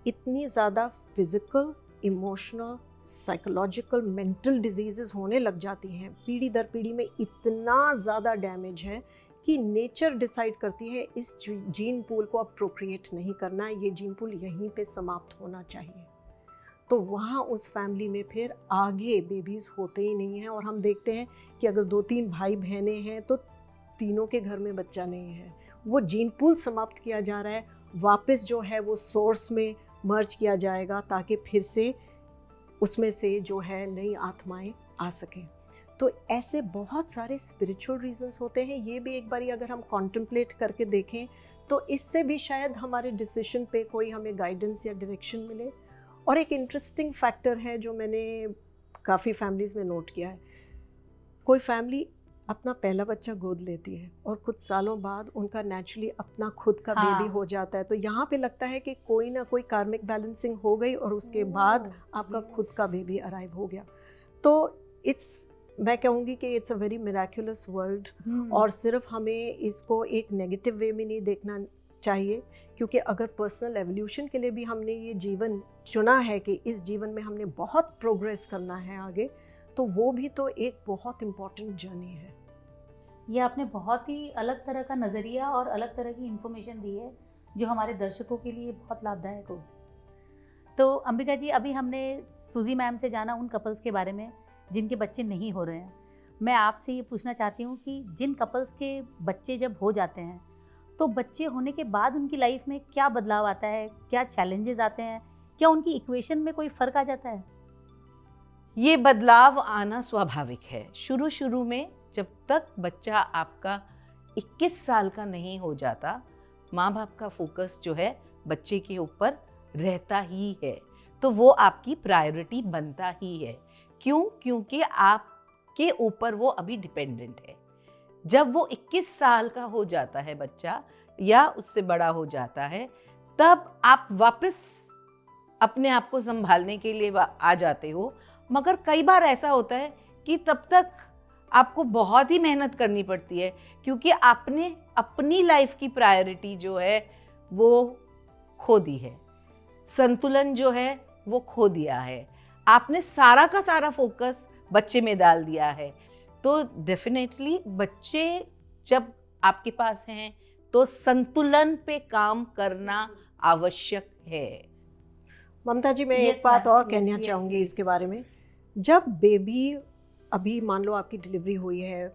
इतनी ज़्यादा physical, emotional, psychological, mental diseases होने लग जाती हैं, पीढ़ी दर पीढ़ी में इतना ज़्यादा डैमेज है कि नेचर डिसाइड करती है इस जीन पूल को अब प्रोक्रिएट नहीं करना है, ये जीन पूल यहीं पे समाप्त होना चाहिए। तो वहाँ उस फैमिली में फिर आगे बेबीज़ होते ही नहीं हैं, और हम देखते हैं कि अगर 2-3 भाई बहनें हैं तो तीनों के घर में बच्चा नहीं है। वो जीन पूल समाप्त किया जा रहा है, वापस जो है वो सोर्स में मर्ज किया जाएगा ताकि फिर से उसमें से जो है नई आत्माएं आ सकें। तो ऐसे बहुत सारे स्पिरिचुअल रीजंस होते हैं। ये भी एक बारी अगर हम कॉन्टेम्पलेट करके देखें तो इससे भी शायद हमारे डिसीजन पे कोई हमें गाइडेंस या डायरेक्शन मिले। और एक इंटरेस्टिंग फैक्टर है जो मैंने काफ़ी फैमिलीज़ में नोट किया है, कोई फैमिली अपना पहला बच्चा गोद लेती है और कुछ सालों बाद उनका नेचुरली अपना खुद का बेबी हो जाता है। तो यहाँ पे लगता है कि कोई ना कोई कार्मिक बैलेंसिंग हो गई और उसके बाद आपका खुद का बेबी अराइव हो गया। तो मैं कहूँगी कि it's a very Miraculous world, और सिर्फ हमें इसको एक नेगेटिव वे में नहीं देखना चाहिए, क्योंकि अगर पर्सनल एवोल्यूशन के लिए भी हमने ये जीवन चुना है कि इस जीवन में हमने बहुत प्रोग्रेस करना है आगे, तो वो भी तो एक बहुत इम्पॉर्टेंट जर्नी है। ये आपने बहुत ही अलग तरह का नज़रिया और अलग तरह की इन्फॉर्मेशन दी है जो हमारे दर्शकों के लिए बहुत लाभदायक हो। तो अंबिका जी, अभी हमने सूजी मैम से जाना उन कपल्स के बारे में जिनके बच्चे नहीं हो रहे हैं। मैं आपसे ये पूछना चाहती हूँ कि जिन कपल्स के बच्चे जब हो जाते हैं तो बच्चे होने के बाद उनकी लाइफ में क्या बदलाव आता है, क्या चैलेंजेस आते हैं, क्या उनकी इक्वेशन में कोई फ़र्क आ जाता है? ये बदलाव आना स्वाभाविक है। शुरू में जब तक बच्चा आपका 21 साल का नहीं हो जाता, माँ बाप का फोकस जो है बच्चे के ऊपर रहता ही है, तो वो आपकी प्रायोरिटी बनता ही है। क्यों? क्योंकि आपके ऊपर वो अभी डिपेंडेंट है। जब वो 21 साल का हो जाता है बच्चा या उससे बड़ा हो जाता है, तब आप वापस अपने आप को संभालने के लिए आ जाते हो। मगर कई बार ऐसा होता है कि तब तक आपको बहुत ही मेहनत करनी पड़ती है, क्योंकि आपने अपनी लाइफ की प्रायोरिटी जो है वो खो दी है, संतुलन जो है वो खो दिया है, आपने सारा का सारा फोकस बच्चे में डाल दिया है। तो डेफिनेटली बच्चे जब आपके पास हैं तो संतुलन पे काम करना आवश्यक है। ममता जी, मैं Yes, एक बात ma'am. और Yes, कहना yes, चाहूँगी please. इसके बारे में। जब बेबी, अभी मान लो आपकी डिलीवरी हुई है,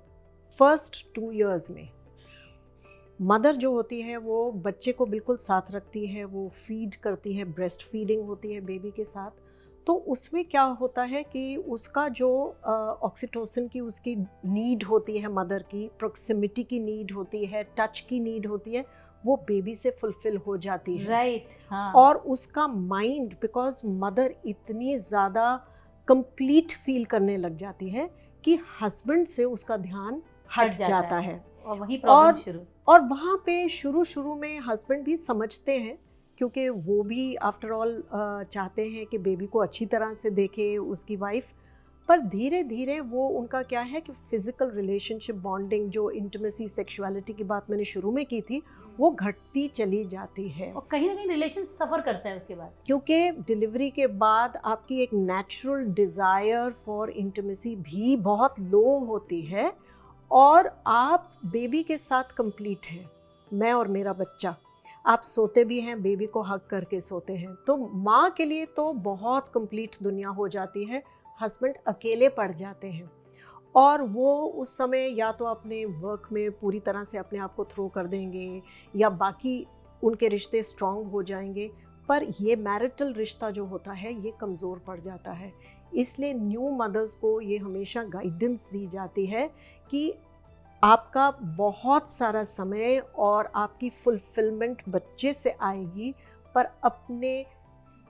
फर्स्ट 2 इयर्स में मदर जो होती है वो बच्चे को बिल्कुल साथ रखती है, वो फीड करती है, ब्रेस्ट फीडिंग होती है बेबी के साथ। तो उसमें क्या होता है कि उसका जो ऑक्सीटोसिन की उसकी नीड होती है, मदर की प्रॉक्सिमिटी की नीड होती है, टच की नीड होती है, वो बेबी से फुलफिल हो जाती है। राइट, हाँ। और उसका माइंड, बिकॉज मदर इतनी ज़्यादा कंप्लीट फील करने लग जाती है कि हस्बैंड से उसका ध्यान हट जाता है। और वही प्रॉब्लम शुरू। और वहाँ पे शुरू में हस्बैंड भी समझते हैं, क्योंकि वो भी आफ्टर ऑल चाहते हैं कि बेबी को अच्छी तरह से देखे उसकी वाइफ। पर धीरे धीरे वो उनका क्या है कि फिजिकल रिलेशनशिप, बॉन्डिंग, जो इंटीमेसी, सेक्सुअलिटी की बात मैंने शुरू में की थी, वो घटती चली जाती है। और कहीं ना कहीं रिलेशन सफ़र करता है उसके बाद, क्योंकि डिलीवरी के बाद आपकी एक नेचुरल डिज़ायर फॉर इंटीमेसी भी बहुत लो होती है, और आप बेबी के साथ कंप्लीट हैं, मैं और मेरा बच्चा। आप सोते भी हैं, बेबी को हग करके सोते हैं, तो माँ के लिए तो बहुत कंप्लीट दुनिया हो जाती है। हस्बैंड अकेले पड़ जाते हैं, और वो उस समय या तो अपने वर्क में पूरी तरह से अपने आप को थ्रो कर देंगे, या बाकी उनके रिश्ते स्ट्रॉन्ग हो जाएंगे, पर ये मैरिटल रिश्ता जो होता है ये कमज़ोर पड़ जाता है। इसलिए न्यू मदर्स को ये हमेशा गाइडेंस दी जाती है कि आपका बहुत सारा समय और आपकी फुलफिलमेंट बच्चे से आएगी, पर अपने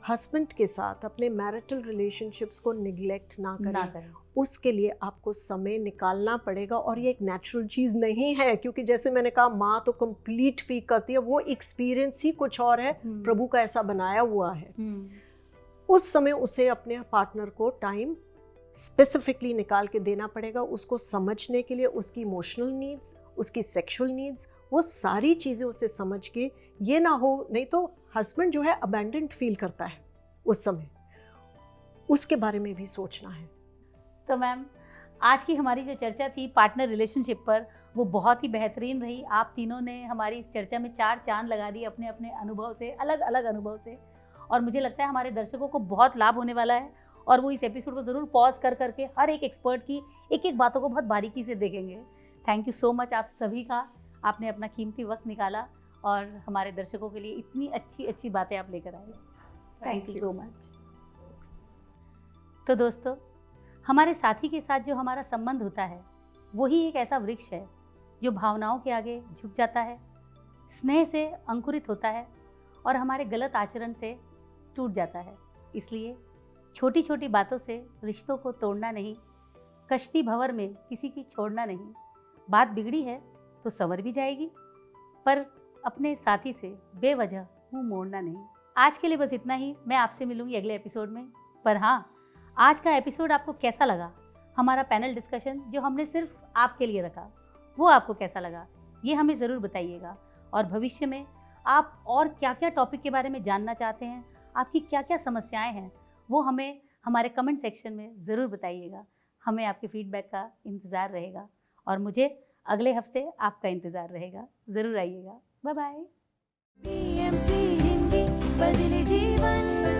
हस्बैंड के साथ अपने मैरिटल रिलेशनशिप्स को निगलेक्ट ना करें। उसके लिए आपको समय निकालना पड़ेगा, और ये एक नेचुरल चीज़ नहीं है, क्योंकि जैसे मैंने कहा, माँ तो कंप्लीट फील करती है, वो एक्सपीरियंस ही कुछ और है, प्रभु का ऐसा बनाया हुआ है। उस समय उसे अपने पार्टनर को टाइम स्पेसिफिकली निकाल के देना पड़ेगा, उसको समझने के लिए, उसकी इमोशनल नीड्स, उसकी सेक्सुअल नीड्स, वो सारी चीज़ें उसे समझ के, ये ना हो, नहीं तो हस्बैंड जो है अबैंडन्ड फील करता है उस समय, उसके बारे में भी सोचना है। तो मैम, आज की हमारी जो चर्चा थी पार्टनर रिलेशनशिप पर, वो बहुत ही बेहतरीन रही। आप तीनों ने हमारी इस चर्चा में 4 चांद लगा दिए अपने अपने अनुभव से, अलग अलग अनुभव से, और मुझे लगता है हमारे दर्शकों को बहुत लाभ होने वाला है, और वो इस एपिसोड को ज़रूर पॉज कर करके हर एक एक्सपर्ट की एक एक बातों को बहुत बारीकी से देखेंगे। थैंक यू सो मच आप सभी का, आपने अपना कीमती वक्त निकाला और हमारे दर्शकों के लिए इतनी अच्छी अच्छी बातें आप लेकर आए। Thank you so much. तो दोस्तों, हमारे साथी के साथ जो हमारा संबंध होता है, वही एक ऐसा वृक्ष है जो भावनाओं के आगे झुक जाता है, स्नेह से अंकुरित होता है और हमारे गलत आचरण से टूट जाता है। इसलिए छोटी छोटी बातों से रिश्तों को तोड़ना नहीं, कश्ती भंवर में किसी की छोड़ना नहीं। बात बिगड़ी है तो संवर भी जाएगी, पर अपने साथी से बेवजह मुंह मोड़ना नहीं। आज के लिए बस इतना ही। मैं आपसे मिलूंगी अगले एपिसोड में। पर हाँ, आज का एपिसोड आपको कैसा लगा? हमारा पैनल डिस्कशन जो हमने सिर्फ आपके लिए रखा, वो आपको कैसा लगा? ये हमें ज़रूर बताइएगा। और भविष्य में आप और क्या क्या टॉपिक के बारे में जानना चाहते हैं, आपकी क्या क्या समस्याएं हैं, वो हमें हमारे कमेंट सेक्शन में ज़रूर बताइएगा। हमें आपके फीडबैक का इंतज़ार रहेगा, और मुझे अगले हफ्ते आपका इंतज़ार रहेगा। ज़रूर आइएगा। Bye bye. PMC हिंदी बदले जीवन।